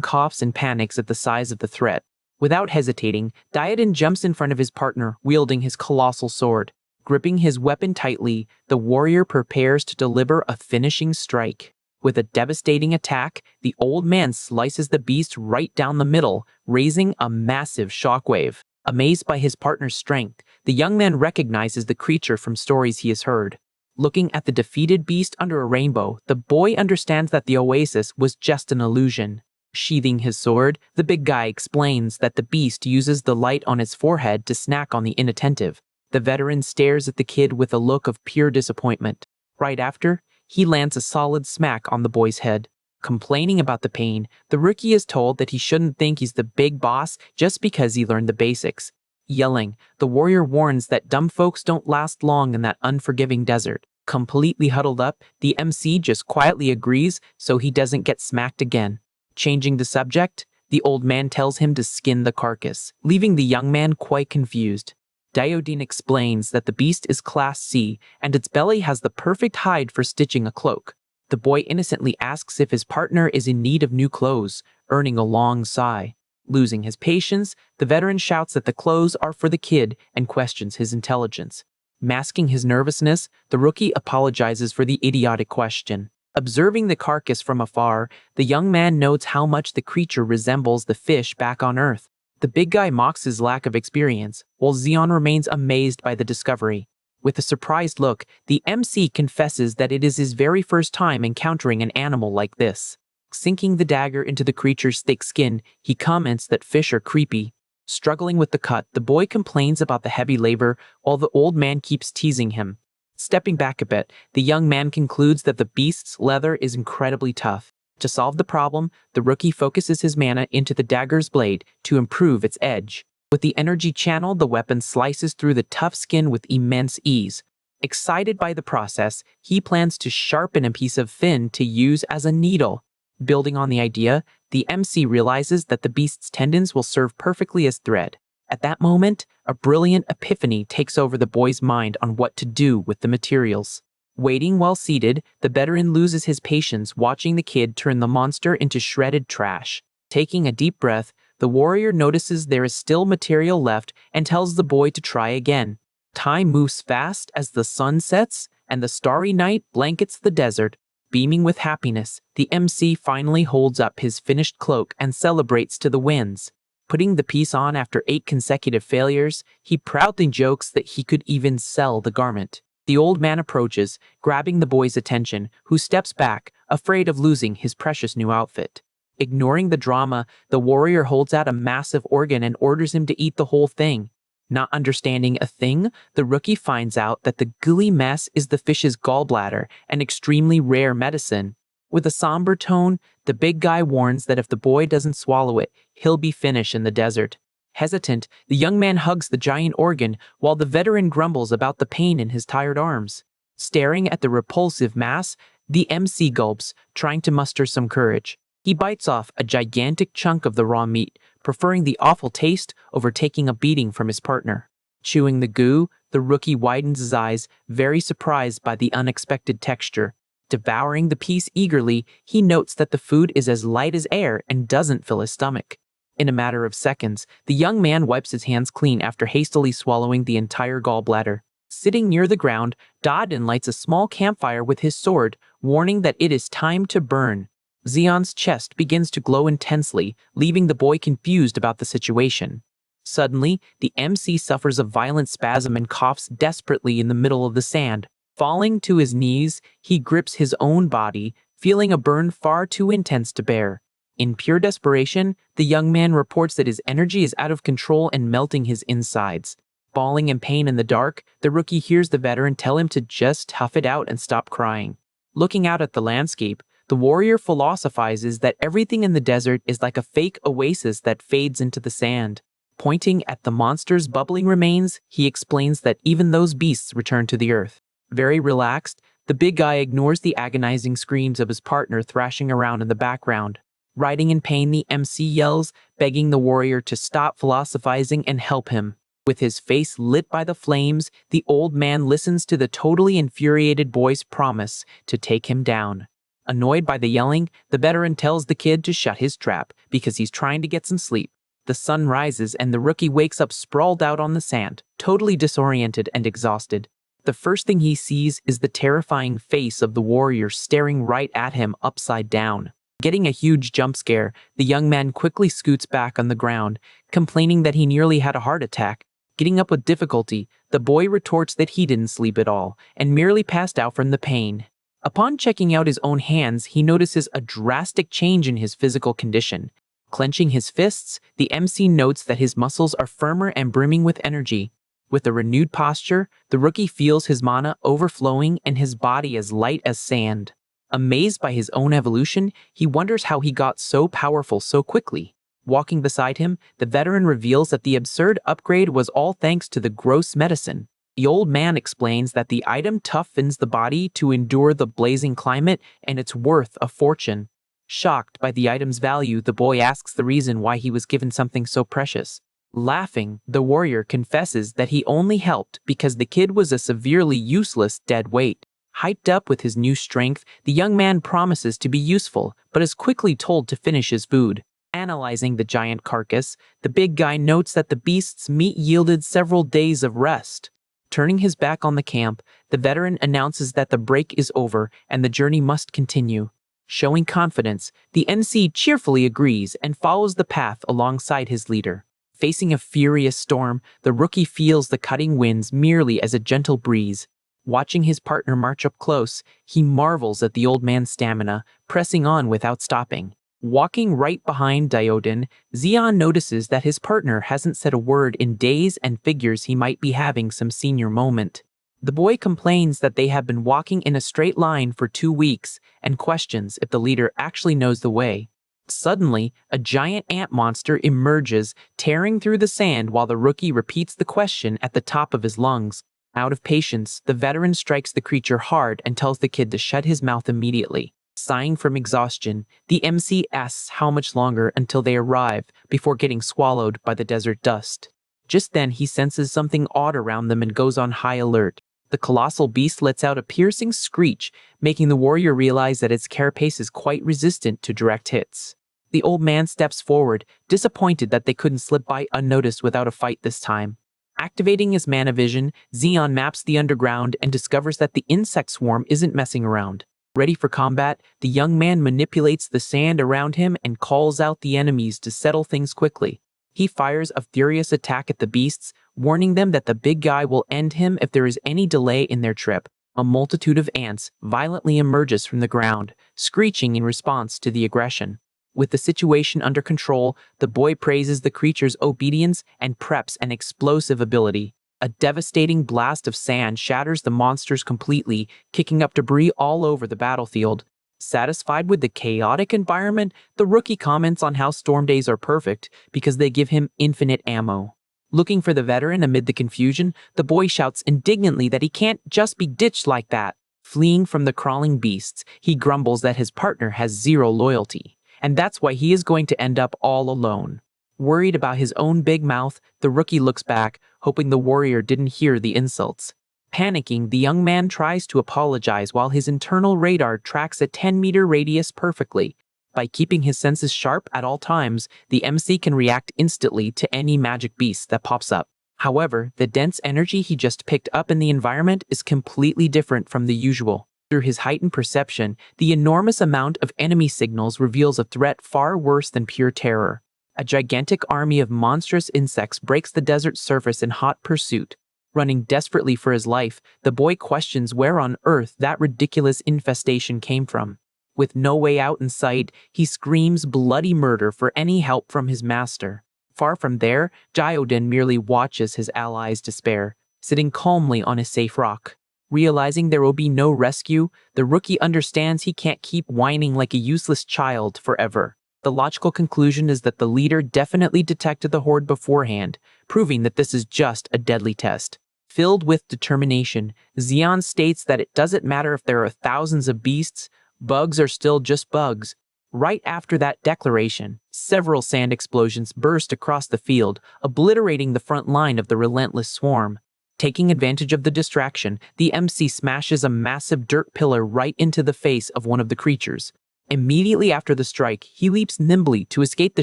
coughs and panics at the size of the threat. Without hesitating, Diodin jumps in front of his partner, wielding his colossal sword. Gripping his weapon tightly, the warrior prepares to deliver a finishing strike. With a devastating attack, the old man slices the beast right down the middle, raising a massive shockwave. Amazed by his partner's strength, the young man recognizes the creature from stories he has heard. Looking at the defeated beast under a rainbow, the boy understands that the oasis was just an illusion. Sheathing his sword, the big guy explains that the beast uses the light on its forehead to snack on the inattentive. The veteran stares at the kid with a look of pure disappointment. Right after, he lands a solid smack on the boy's head. Complaining about the pain, the rookie is told that he shouldn't think he's the big boss just because he learned the basics. Yelling, the warrior warns that dumb folks don't last long in that unforgiving desert. Completely huddled up, the MC just quietly agrees so he doesn't get smacked again. Changing the subject, the old man tells him to skin the carcass, leaving the young man quite confused. Diodin explains that the beast is Class C and its belly has the perfect hide for stitching a cloak. The boy innocently asks if his partner is in need of new clothes, earning a long sigh. Losing his patience, the veteran shouts that the clothes are for the kid and questions his intelligence. Masking his nervousness, the rookie apologizes for the idiotic question. Observing the carcass from afar, the young man notes how much the creature resembles the fish back on Earth. The big guy mocks his lack of experience, while Xion remains amazed by the discovery. With a surprised look, the MC confesses that it is his very first time encountering an animal like this. Sinking the dagger into the creature's thick skin, he comments that fish are creepy. Struggling with the cut, the boy complains about the heavy labor, while the old man keeps teasing him. Stepping back a bit, the young man concludes that the beast's leather is incredibly tough. To solve the problem, the rookie focuses his mana into the dagger's blade to improve its edge. With the energy channeled, the weapon slices through the tough skin with immense ease. Excited by the process, he plans to sharpen a piece of fin to use as a needle. Building on the idea, the MC realizes that the beast's tendons will serve perfectly as thread. At that moment, a brilliant epiphany takes over the boy's mind on what to do with the materials. Waiting while seated, the veteran loses his patience watching the kid turn the monster into shredded trash. Taking a deep breath, the warrior notices there is still material left and tells the boy to try again. Time moves fast as the sun sets and the starry night blankets the desert. Beaming with happiness, the MC finally holds up his finished cloak and celebrates to the winds. Putting the piece on after 8 consecutive failures, he proudly jokes that he could even sell the garment. The old man approaches, grabbing the boy's attention, who steps back, afraid of losing his precious new outfit. Ignoring the drama, the warrior holds out a massive organ and orders him to eat the whole thing. Not understanding a thing, the rookie finds out that the gooey mess is the fish's gallbladder, an extremely rare medicine. With a somber tone, the big guy warns that if the boy doesn't swallow it, he'll be finished in the desert. Hesitant, the young man hugs the giant organ while the veteran grumbles about the pain in his tired arms. Staring at the repulsive mass, the MC gulps, trying to muster some courage. He bites off a gigantic chunk of the raw meat, preferring the awful taste over taking a beating from his partner. Chewing the goo, the rookie widens his eyes, very surprised by the unexpected texture. Devouring the piece eagerly, he notes that the food is as light as air and doesn't fill his stomach. In a matter of seconds, the young man wipes his hands clean after hastily swallowing the entire gallbladder. Sitting near the ground, Diodin lights a small campfire with his sword, warning that it is time to burn. Xion's chest begins to glow intensely, leaving the boy confused about the situation. Suddenly, the MC suffers a violent spasm and coughs desperately in the middle of the sand. Falling to his knees, he grips his own body, feeling a burn far too intense to bear. In pure desperation, the young man reports that his energy is out of control and melting his insides. Bawling in pain in the dark, the rookie hears the veteran tell him to just tough it out and stop crying. Looking out at the landscape, the warrior philosophizes that everything in the desert is like a fake oasis that fades into the sand. Pointing at the monster's bubbling remains, he explains that even those beasts return to the earth. Very relaxed, the big guy ignores the agonizing screams of his partner thrashing around in the background. Writhing in pain, the MC yells, begging the warrior to stop philosophizing and help him. With his face lit by the flames, the old man listens to the totally infuriated boy's promise to take him down. Annoyed by the yelling, the veteran tells the kid to shut his trap because he's trying to get some sleep. The sun rises and the rookie wakes up sprawled out on the sand, totally disoriented and exhausted. The first thing he sees is the terrifying face of the warrior staring right at him upside down. Getting a huge jump scare, the young man quickly scoots back on the ground, complaining that he nearly had a heart attack. Getting up with difficulty, the boy retorts that he didn't sleep at all and merely passed out from the pain. Upon checking out his own hands, he notices a drastic change in his physical condition. Clenching his fists, the MC notes that his muscles are firmer and brimming with energy. With a renewed posture, the rookie feels his mana overflowing and his body as light as sand. Amazed by his own evolution, he wonders how he got so powerful so quickly. Walking beside him, the veteran reveals that the absurd upgrade was all thanks to the gross medicine. The old man explains that the item toughens the body to endure the blazing climate and it's worth a fortune. Shocked by the item's value, the boy asks the reason why he was given something so precious. Laughing, the warrior confesses that he only helped because the kid was a severely useless dead weight. Hyped up with his new strength, the young man promises to be useful, but is quickly told to finish his food. Analyzing the giant carcass, the big guy notes that the beast's meat yielded several days of rest. Turning his back on the camp, the veteran announces that the break is over and the journey must continue. Showing confidence, the MC cheerfully agrees and follows the path alongside his leader. Facing a furious storm, the rookie feels the cutting winds merely as a gentle breeze. Watching his partner march up close, he marvels at the old man's stamina, pressing on without stopping. Walking right behind Diodin, Xian notices that his partner hasn't said a word in days and figures he might be having some senior moment. The boy complains that they have been walking in a straight line for 2 weeks and questions if the leader actually knows the way. Suddenly, a giant ant monster emerges, tearing through the sand while the rookie repeats the question at the top of his lungs. Out of patience, the veteran strikes the creature hard and tells the kid to shut his mouth immediately. Sighing from exhaustion, the MC asks how much longer until they arrive before getting swallowed by the desert dust. Just then, he senses something odd around them and goes on high alert. The colossal beast lets out a piercing screech, making the warrior realize that its carapace is quite resistant to direct hits. The old man steps forward, disappointed that they couldn't slip by unnoticed without a fight this time. Activating his mana vision, Xian maps the underground and discovers that the insect swarm isn't messing around. Ready for combat, the young man manipulates the sand around him and calls out the enemies to settle things quickly. He fires a furious attack at the beasts, warning them that the big guy will end him if there is any delay in their trip. A multitude of ants violently emerges from the ground, screeching in response to the aggression. With the situation under control, the boy praises the creature's obedience and preps an explosive ability. A devastating blast of sand shatters the monsters completely, kicking up debris all over the battlefield. Satisfied with the chaotic environment, the rookie comments on how storm days are perfect because they give him infinite ammo. Looking for the veteran amid the confusion, the boy shouts indignantly that he can't just be ditched like that. Fleeing from the crawling beasts, he grumbles that his partner has zero loyalty, and that's why he is going to end up all alone. Worried about his own big mouth, the rookie looks back, hoping the warrior didn't hear the insults. Panicking, the young man tries to apologize while his internal radar tracks a 10-meter radius perfectly. By keeping his senses sharp at all times, the MC can react instantly to any magic beast that pops up. However, the dense energy he just picked up in the environment is completely different from the usual. Through his heightened perception, the enormous amount of enemy signals reveals a threat far worse than pure terror. A gigantic army of monstrous insects breaks the desert surface in hot pursuit. Running desperately for his life, the boy questions where on earth that ridiculous infestation came from. With no way out in sight, he screams bloody murder for any help from his master. Far from there, Diodin merely watches his allies despair, sitting calmly on a safe rock. Realizing there will be no rescue, the rookie understands he can't keep whining like a useless child forever. The logical conclusion is that the leader definitely detected the horde beforehand, proving that this is just a deadly test. Filled with determination, Xian states that it doesn't matter if there are thousands of beasts, bugs are still just bugs. Right after that declaration, several sand explosions burst across the field, obliterating the front line of the relentless swarm. Taking advantage of the distraction, the MC smashes a massive dirt pillar right into the face of one of the creatures. Immediately after the strike, he leaps nimbly to escape the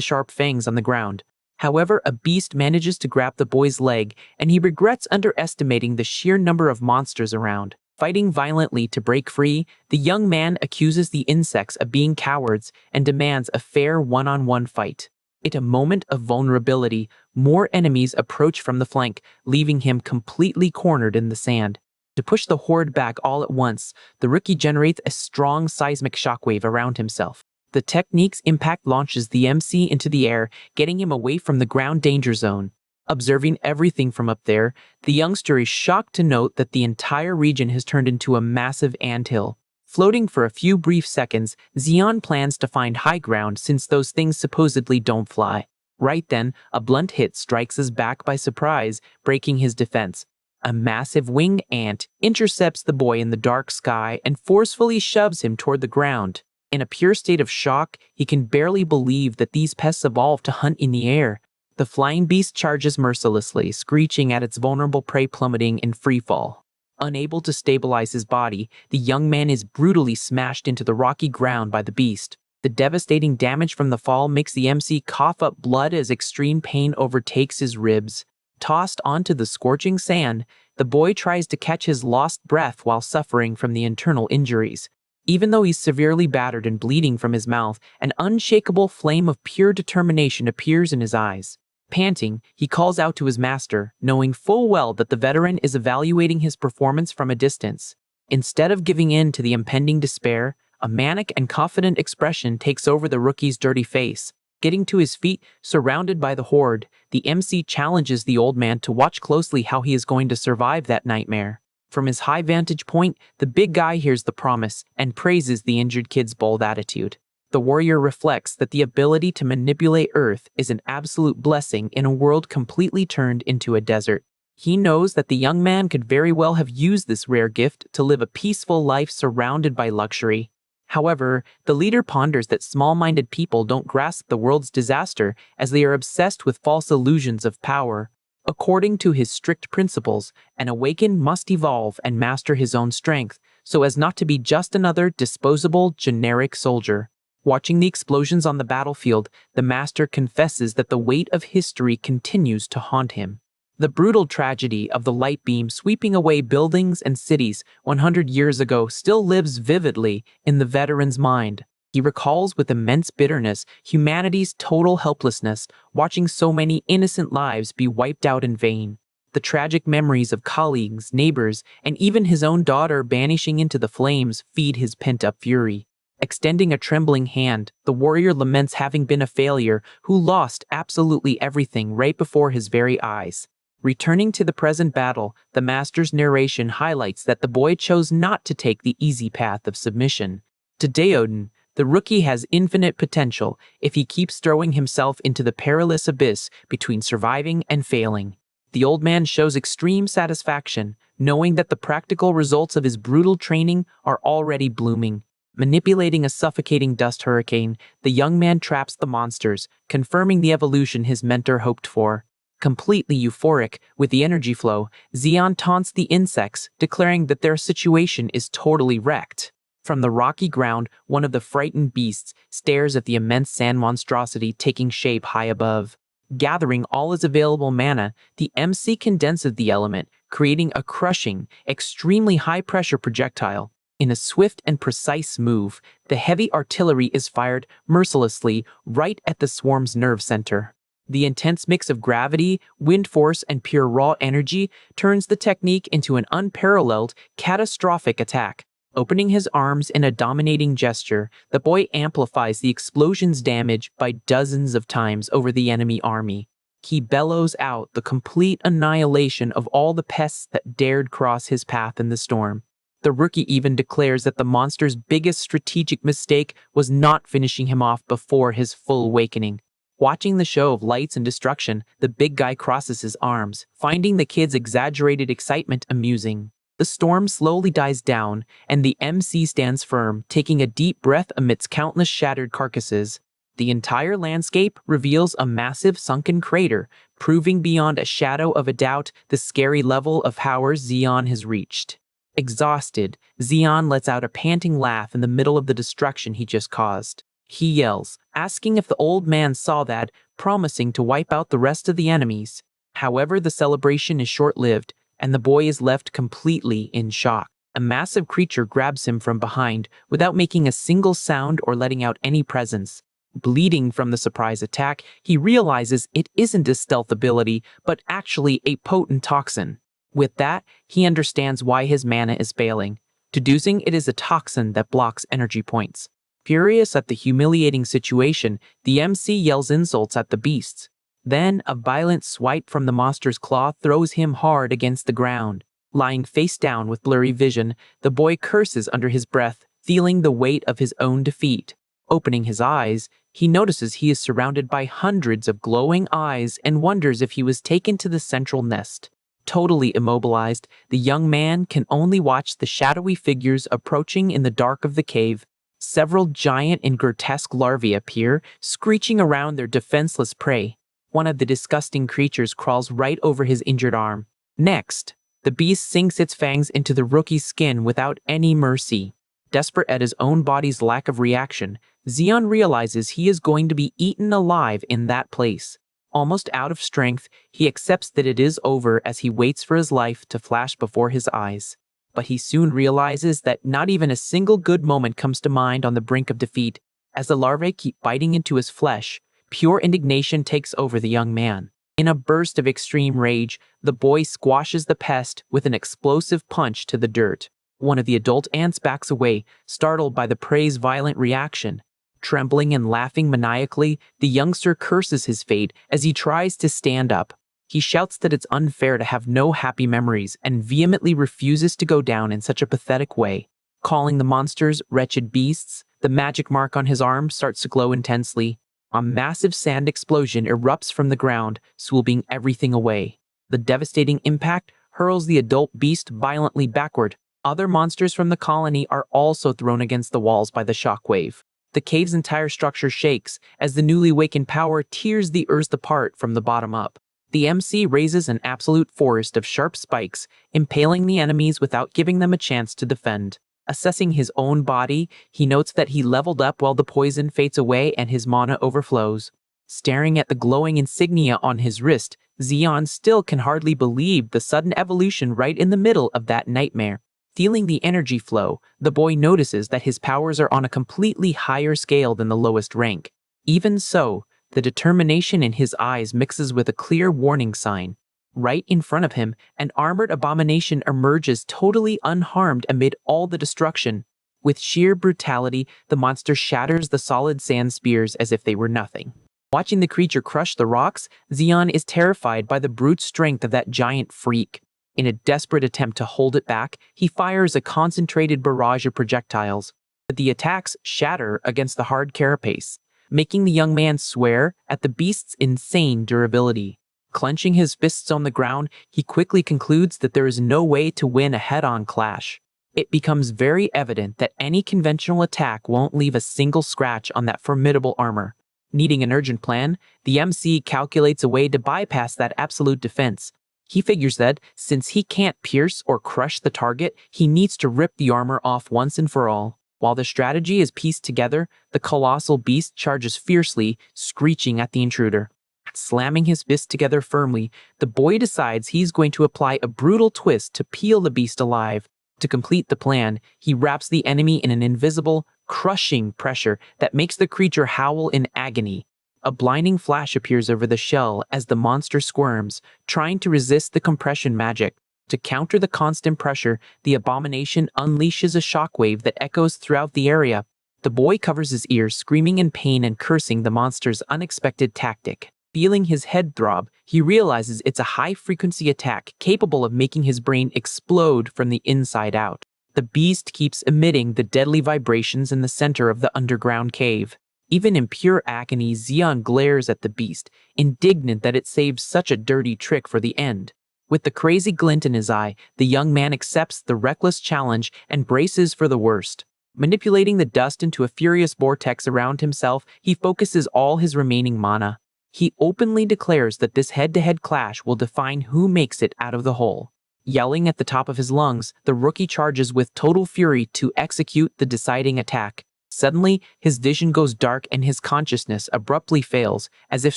sharp fangs on the ground. However, a beast manages to grab the boy's leg, and he regrets underestimating the sheer number of monsters around. Fighting violently to break free, the young man accuses the insects of being cowards and demands a fair one-on-one fight. At a moment of vulnerability, more enemies approach from the flank, leaving him completely cornered in the sand. To push the horde back all at once, the rookie generates a strong seismic shockwave around himself. The technique's impact launches the MC into the air, getting him away from the ground danger zone. Observing everything from up there, the youngster is shocked to note that the entire region has turned into a massive anthill. Floating for a few brief seconds, Xian plans to find high ground since those things supposedly don't fly. Right then, a blunt hit strikes his back by surprise, breaking his defense. A massive winged ant intercepts the boy in the dark sky and forcefully shoves him toward the ground. In a pure state of shock, he can barely believe that these pests evolved to hunt in the air. The flying beast charges mercilessly, screeching at its vulnerable prey plummeting in freefall. Unable to stabilize his body, the young man is brutally smashed into the rocky ground by the beast. The devastating damage from the fall makes the MC cough up blood as extreme pain overtakes his ribs. Tossed onto the scorching sand, the boy tries to catch his lost breath while suffering from the internal injuries. Even though he's severely battered and bleeding from his mouth, an unshakable flame of pure determination appears in his eyes. Panting, he calls out to his master, knowing full well that the veteran is evaluating his performance from a distance. Instead of giving in to the impending despair, a manic and confident expression takes over the rookie's dirty face. Getting to his feet, surrounded by the horde, the MC challenges the old man to watch closely how he is going to survive that nightmare. From his high vantage point, the big guy hears the promise and praises the injured kid's bold attitude. The warrior reflects that the ability to manipulate Earth is an absolute blessing in a world completely turned into a desert. He knows that the young man could very well have used this rare gift to live a peaceful life surrounded by luxury. However, the leader ponders that small-minded people don't grasp the world's disaster as they are obsessed with false illusions of power. According to his strict principles, an awakened must evolve and master his own strength, so as not to be just another disposable, generic soldier. Watching the explosions on the battlefield, the master confesses that the weight of history continues to haunt him. The brutal tragedy of the light beam sweeping away buildings and cities 100 years ago still lives vividly in the veteran's mind. He recalls with immense bitterness humanity's total helplessness, watching so many innocent lives be wiped out in vain. The tragic memories of colleagues, neighbors, and even his own daughter vanishing into the flames feed his pent-up fury. Extending a trembling hand, the warrior laments having been a failure who lost absolutely everything right before his very eyes. Returning to the present battle, the master's narration highlights that the boy chose not to take the easy path of submission. To Diodin, the rookie has infinite potential if he keeps throwing himself into the perilous abyss between surviving and failing. The old man shows extreme satisfaction, knowing that the practical results of his brutal training are already blooming. Manipulating a suffocating dust hurricane, the young man traps the monsters, confirming the evolution his mentor hoped for. Completely euphoric with the energy flow, Xian taunts the insects, declaring that their situation is totally wrecked. From the rocky ground, one of the frightened beasts stares at the immense sand monstrosity taking shape high above. Gathering all his available mana, the MC condenses the element, creating a crushing, extremely high-pressure projectile. In a swift and precise move, the heavy artillery is fired mercilessly right at the swarm's nerve center. The intense mix of gravity, wind force, and pure raw energy turns the technique into an unparalleled, catastrophic attack. Opening his arms in a dominating gesture, the boy amplifies the explosion's damage by dozens of times over the enemy army. He bellows out the complete annihilation of all the pests that dared cross his path in the storm. The rookie even declares that the monster's biggest strategic mistake was not finishing him off before his full awakening. Watching the show of lights and destruction, the big guy crosses his arms, finding the kid's exaggerated excitement amusing. The storm slowly dies down, and the MC stands firm, taking a deep breath amidst countless shattered carcasses. The entire landscape reveals a massive sunken crater, proving beyond a shadow of a doubt the scary level of power Zeon has reached. Exhausted, Zeon lets out a panting laugh in the middle of the destruction he just caused. He yells, asking if the old man saw that, promising to wipe out the rest of the enemies. However, the celebration is short-lived, and the boy is left completely in shock. A massive creature grabs him from behind without making a single sound or letting out any presence. Bleeding from the surprise attack, he realizes it isn't a stealth ability, but actually a potent toxin. With that, he understands why his mana is failing, deducing it is a toxin that blocks energy points. Furious at the humiliating situation, the MC yells insults at the beasts. Then, a violent swipe from the monster's claw throws him hard against the ground. Lying face down with blurry vision, the boy curses under his breath, feeling the weight of his own defeat. Opening his eyes, he notices he is surrounded by hundreds of glowing eyes and wonders if he was taken to the central nest. Totally immobilized, the young man can only watch the shadowy figures approaching in the dark of the cave. Several giant and grotesque larvae appear, screeching around their defenseless prey. One of the disgusting creatures crawls right over his injured arm. Next, the beast sinks its fangs into the rookie's skin without any mercy. Desperate at his own body's lack of reaction, Zeon realizes he is going to be eaten alive in that place. Almost out of strength, he accepts that it is over as he waits for his life to flash before his eyes. But he soon realizes that not even a single good moment comes to mind on the brink of defeat. As the larvae keep biting into his flesh, pure indignation takes over the young man. In a burst of extreme rage, the boy squashes the pest with an explosive punch to the dirt. One of the adult ants backs away, startled by the prey's violent reaction. Trembling and laughing maniacally, the youngster curses his fate as he tries to stand up. He shouts that it's unfair to have no happy memories and vehemently refuses to go down in such a pathetic way. Calling the monsters wretched beasts, the magic mark on his arm starts to glow intensely. A massive sand explosion erupts from the ground, swooping everything away. The devastating impact hurls the adult beast violently backward. Other monsters from the colony are also thrown against the walls by the shockwave. The cave's entire structure shakes as the newly awakened power tears the earth apart from the bottom up. The MC raises an absolute forest of sharp spikes, impaling the enemies without giving them a chance to defend. Assessing his own body, he notes that he leveled up while the poison fades away and his mana overflows. Staring at the glowing insignia on his wrist, Zeon still can hardly believe the sudden evolution right in the middle of that nightmare. Feeling the energy flow, the boy notices that his powers are on a completely higher scale than the lowest rank. Even so, the determination in his eyes mixes with a clear warning sign. Right in front of him, an armored abomination emerges totally unharmed amid all the destruction. With sheer brutality, the monster shatters the solid sand spears as if they were nothing. Watching the creature crush the rocks, Zeon is terrified by the brute strength of that giant freak. In a desperate attempt to hold it back, he fires a concentrated barrage of projectiles. But the attacks shatter against the hard carapace, making the young man swear at the beast's insane durability. Clenching his fists on the ground, he quickly concludes that there is no way to win a head-on clash. It becomes very evident that any conventional attack won't leave a single scratch on that formidable armor. Needing an urgent plan, the MC calculates a way to bypass that absolute defense. He figures that, since he can't pierce or crush the target, he needs to rip the armor off once and for all. While the strategy is pieced together, the colossal beast charges fiercely, screeching at the intruder. Slamming his fists together firmly, the boy decides he's going to apply a brutal twist to peel the beast alive. To complete the plan, he wraps the enemy in an invisible, crushing pressure that makes the creature howl in agony. A blinding flash appears over the shell as the monster squirms, trying to resist the compression magic. To counter the constant pressure, the abomination unleashes a shockwave that echoes throughout the area. The boy covers his ears, screaming in pain and cursing the monster's unexpected tactic. Feeling his head throb, he realizes it's a high-frequency attack capable of making his brain explode from the inside out. The beast keeps emitting the deadly vibrations in the center of the underground cave. Even in pure agony, Xion glares at the beast, indignant that it saved such a dirty trick for the end. With the crazy glint in his eye, the young man accepts the reckless challenge and braces for the worst. Manipulating the dust into a furious vortex around himself, he focuses all his remaining mana. He openly declares that this head-to-head clash will define who makes it out of the hole. Yelling at the top of his lungs, the rookie charges with total fury to execute the deciding attack. Suddenly, his vision goes dark and his consciousness abruptly fails, as if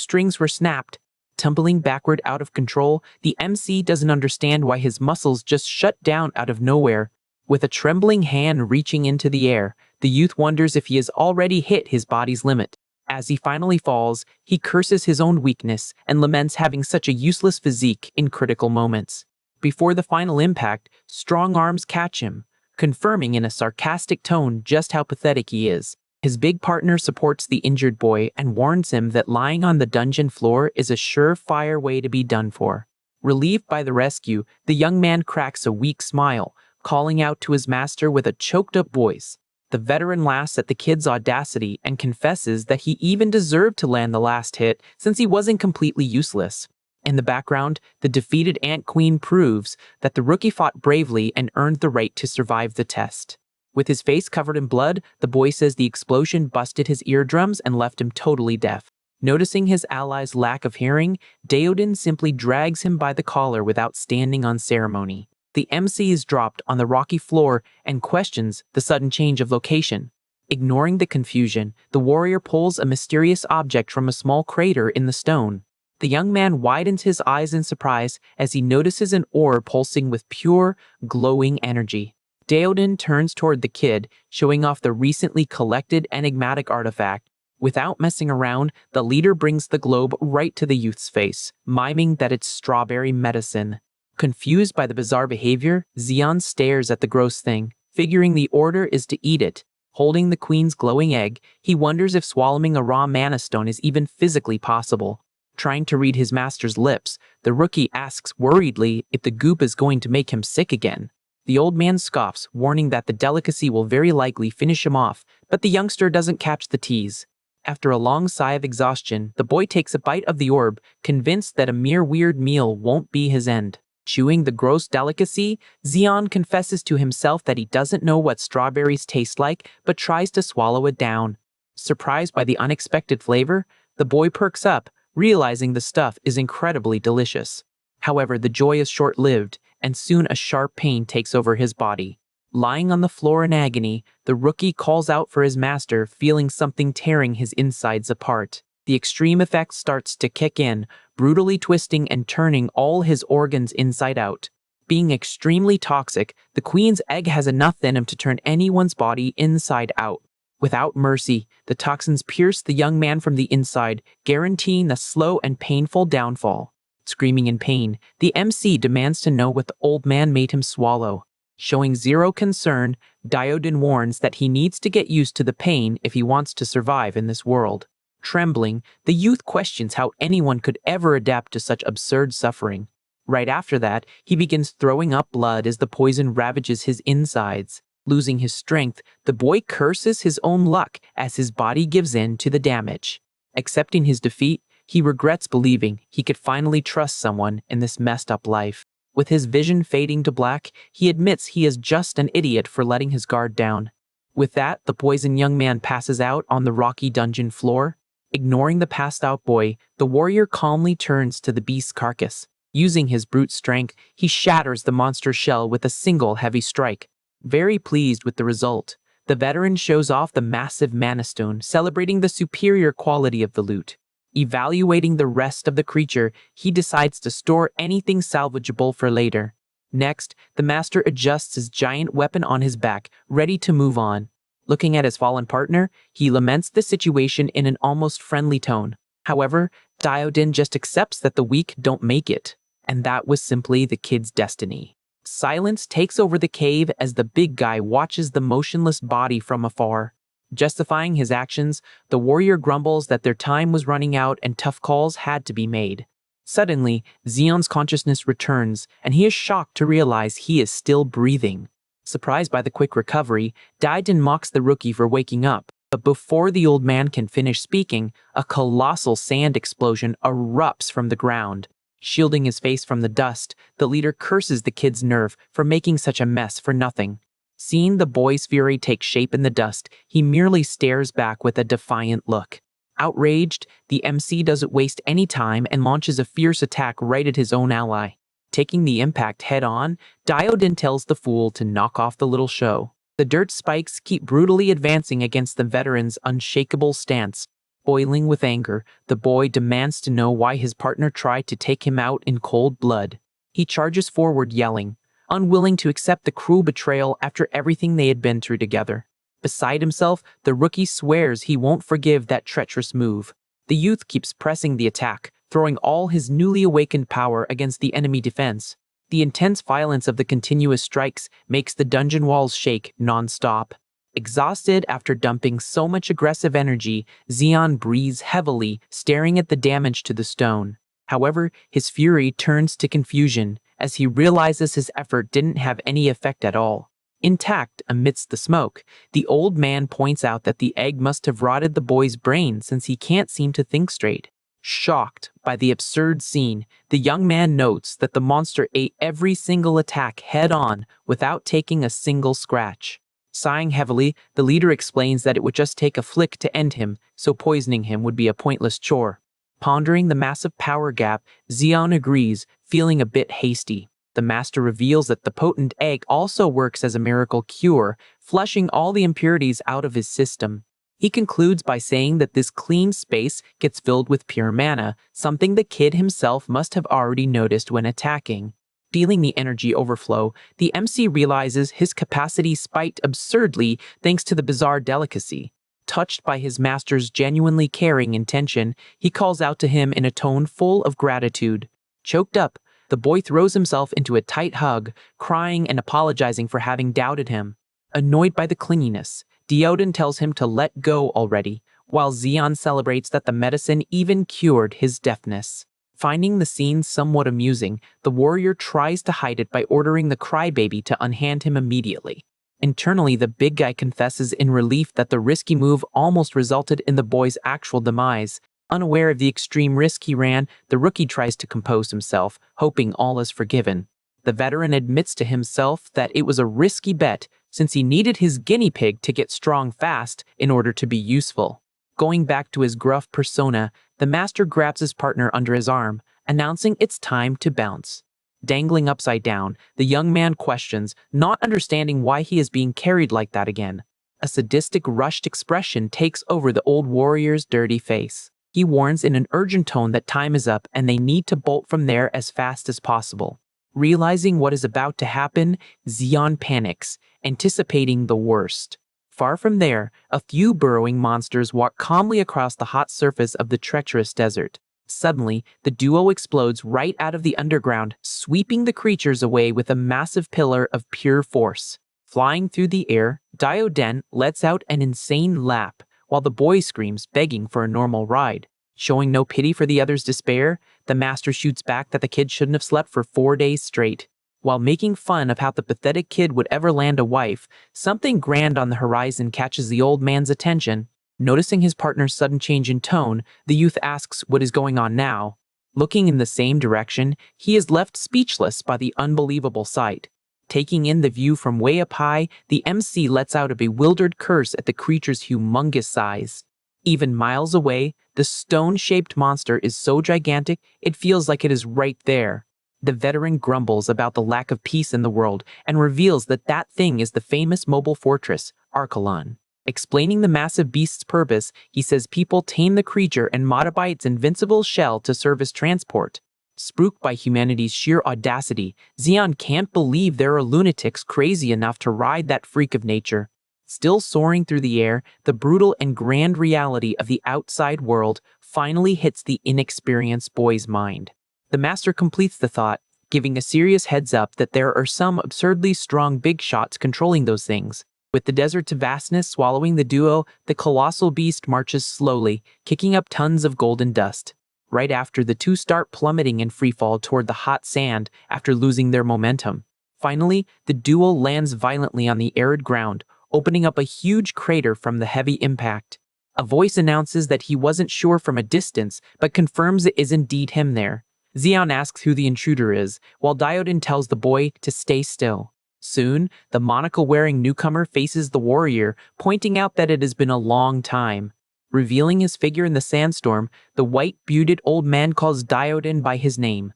strings were snapped. Tumbling backward out of control, the MC doesn't understand why his muscles just shut down out of nowhere. With a trembling hand reaching into the air, the youth wonders if he has already hit his body's limit. As he finally falls, he curses his own weakness and laments having such a useless physique in critical moments. Before the final impact, strong arms catch him, confirming in a sarcastic tone just how pathetic he is. His big partner supports the injured boy and warns him that lying on the dungeon floor is a surefire way to be done for. Relieved by the rescue, the young man cracks a weak smile, calling out to his master with a choked-up voice. The veteran laughs at the kid's audacity and confesses that he even deserved to land the last hit since he wasn't completely useless. In the background, the defeated Ant Queen proves that the rookie fought bravely and earned the right to survive the test. With his face covered in blood, the boy says the explosion busted his eardrums and left him totally deaf. Noticing his ally's lack of hearing, Diodin simply drags him by the collar without standing on ceremony. The MC is dropped on the rocky floor and questions the sudden change of location. Ignoring the confusion, the warrior pulls a mysterious object from a small crater in the stone. The young man widens his eyes in surprise as he notices an orb pulsing with pure, glowing energy. Diodin turns toward the kid, showing off the recently collected enigmatic artifact. Without messing around, the leader brings the globe right to the youth's face, miming that it's strawberry medicine. Confused by the bizarre behavior, Xion stares at the gross thing, figuring the order is to eat it. Holding the queen's glowing egg, he wonders if swallowing a raw mana stone is even physically possible. Trying to read his master's lips, the rookie asks worriedly if the goop is going to make him sick again. The old man scoffs, warning that the delicacy will very likely finish him off, but the youngster doesn't catch the tease. After a long sigh of exhaustion, the boy takes a bite of the orb, convinced that a mere weird meal won't be his end. Chewing the gross delicacy, Xion confesses to himself that he doesn't know what strawberries taste like, but tries to swallow it down. Surprised by the unexpected flavor, the boy perks up, realizing the stuff is incredibly delicious. However, the joy is short-lived, and soon a sharp pain takes over his body. Lying on the floor in agony, the rookie calls out for his master, feeling something tearing his insides apart. The extreme effect starts to kick in, brutally twisting and turning all his organs inside out. Being extremely toxic, the queen's egg has enough venom to turn anyone's body inside out. Without mercy, the toxins pierce the young man from the inside, guaranteeing a slow and painful downfall. Screaming in pain, the MC demands to know what the old man made him swallow. Showing zero concern, Diodin warns that he needs to get used to the pain if he wants to survive in this world. Trembling, the youth questions how anyone could ever adapt to such absurd suffering. Right after that, he begins throwing up blood as the poison ravages his insides. Losing his strength, the boy curses his own luck as his body gives in to the damage. Accepting his defeat, he regrets believing he could finally trust someone in this messed up life. With his vision fading to black, he admits he is just an idiot for letting his guard down. With that, the poisoned young man passes out on the rocky dungeon floor. Ignoring the passed-out boy, the warrior calmly turns to the beast's carcass. Using his brute strength, he shatters the monster's shell with a single heavy strike. Very pleased with the result, the veteran shows off the massive mana stone, celebrating the superior quality of the loot. Evaluating the rest of the creature, he decides to store anything salvageable for later. Next, the master adjusts his giant weapon on his back, ready to move on. Looking at his fallen partner, he laments the situation in an almost friendly tone. However, Diodin just accepts that the weak don't make it, and that was simply the kid's destiny. Silence takes over the cave as the big guy watches the motionless body from afar. Justifying his actions, the warrior grumbles that their time was running out and tough calls had to be made. Suddenly, Xion's consciousness returns, and he is shocked to realize he is still breathing. Surprised by the quick recovery, Diodin mocks the rookie for waking up. But before the old man can finish speaking, a colossal sand explosion erupts from the ground. Shielding his face from the dust, the leader curses the kid's nerve for making such a mess for nothing. Seeing the boy's fury take shape in the dust, he merely stares back with a defiant look. Outraged, the MC doesn't waste any time and launches a fierce attack right at his own ally. Taking the impact head-on, Diodin tells the fool to knock off the little show. The dirt spikes keep brutally advancing against the veteran's unshakable stance. Boiling with anger, the boy demands to know why his partner tried to take him out in cold blood. He charges forward yelling, unwilling to accept the cruel betrayal after everything they had been through together. Beside himself, the rookie swears he won't forgive that treacherous move. The youth keeps pressing the attack, throwing all his newly awakened power against the enemy defense. The intense violence of the continuous strikes makes the dungeon walls shake non-stop. Exhausted after dumping so much aggressive energy, Xion breathes heavily, staring at the damage to the stone. However, his fury turns to confusion as he realizes his effort didn't have any effect at all. Intact amidst the smoke, the old man points out that the egg must have rotted the boy's brain since he can't seem to think straight. Shocked by the absurd scene, the young man notes that the monster ate every single attack head-on without taking a single scratch. Sighing heavily, the leader explains that it would just take a flick to end him, so poisoning him would be a pointless chore. Pondering the massive power gap, Xion agrees, feeling a bit hasty. The master reveals that the potent egg also works as a miracle cure, flushing all the impurities out of his system. He concludes by saying that this clean space gets filled with pure mana, something the kid himself must have already noticed when attacking. Feeling the energy overflow, the MC realizes his capacity spiked absurdly thanks to the bizarre delicacy. Touched by his master's genuinely caring intention, he calls out to him in a tone full of gratitude. Choked up, the boy throws himself into a tight hug, crying and apologizing for having doubted him. Annoyed by the clinginess, Diodin tells him to let go already, while Xion celebrates that the medicine even cured his deafness. Finding the scene somewhat amusing, the warrior tries to hide it by ordering the crybaby to unhand him immediately. Internally, the big guy confesses in relief that the risky move almost resulted in the boy's actual demise. Unaware of the extreme risk he ran, the rookie tries to compose himself, hoping all is forgiven. The veteran admits to himself that it was a risky bet, since he needed his guinea pig to get strong fast in order to be useful. Going back to his gruff persona, the master grabs his partner under his arm, announcing it's time to bounce. Dangling upside down, the young man questions, not understanding why he is being carried like that again. A sadistic, rushed expression takes over the old warrior's dirty face. He warns in an urgent tone that time is up and they need to bolt from there as fast as possible. Realizing what is about to happen, Xion panics, anticipating the worst. Far from there, a few burrowing monsters walk calmly across the hot surface of the treacherous desert. Suddenly, the duo explodes right out of the underground, sweeping the creatures away with a massive pillar of pure force. Flying through the air, Diodin lets out an insane laugh, while the boy screams, begging for a normal ride. Showing no pity for the other's despair, the master shoots back that the kid shouldn't have slept for 4 days straight. While making fun of how the pathetic kid would ever land a wife, something grand on the horizon catches the old man's attention. Noticing his partner's sudden change in tone, the youth asks what is going on now. Looking in the same direction, he is left speechless by the unbelievable sight. Taking in the view from way up high, the MC lets out a bewildered curse at the creature's humongous size. Even miles away, the stone-shaped monster is so gigantic it feels like it is right there. The veteran grumbles about the lack of peace in the world and reveals that that thing is the famous mobile fortress, Archelon. Explaining the massive beast's purpose, he says people tame the creature and modify its invincible shell to serve as transport. Spooked by humanity's sheer audacity, Xion can't believe there are lunatics crazy enough to ride that freak of nature. Still soaring through the air, the brutal and grand reality of the outside world finally hits the inexperienced boy's mind. The master completes the thought, giving a serious heads up that there are some absurdly strong big shots controlling those things. With the desert's vastness swallowing the duo, the colossal beast marches slowly, kicking up tons of golden dust. Right after, the two start plummeting in freefall toward the hot sand after losing their momentum. Finally, the duo lands violently on the arid ground, opening up a huge crater from the heavy impact. A voice announces that he wasn't sure from a distance, but confirms it is indeed him there. Xion asks who the intruder is, while Diodin tells the boy to stay still. Soon, the monocle-wearing newcomer faces the warrior, pointing out that it has been a long time. Revealing his figure in the sandstorm, the white-bearded old man calls Diodin by his name.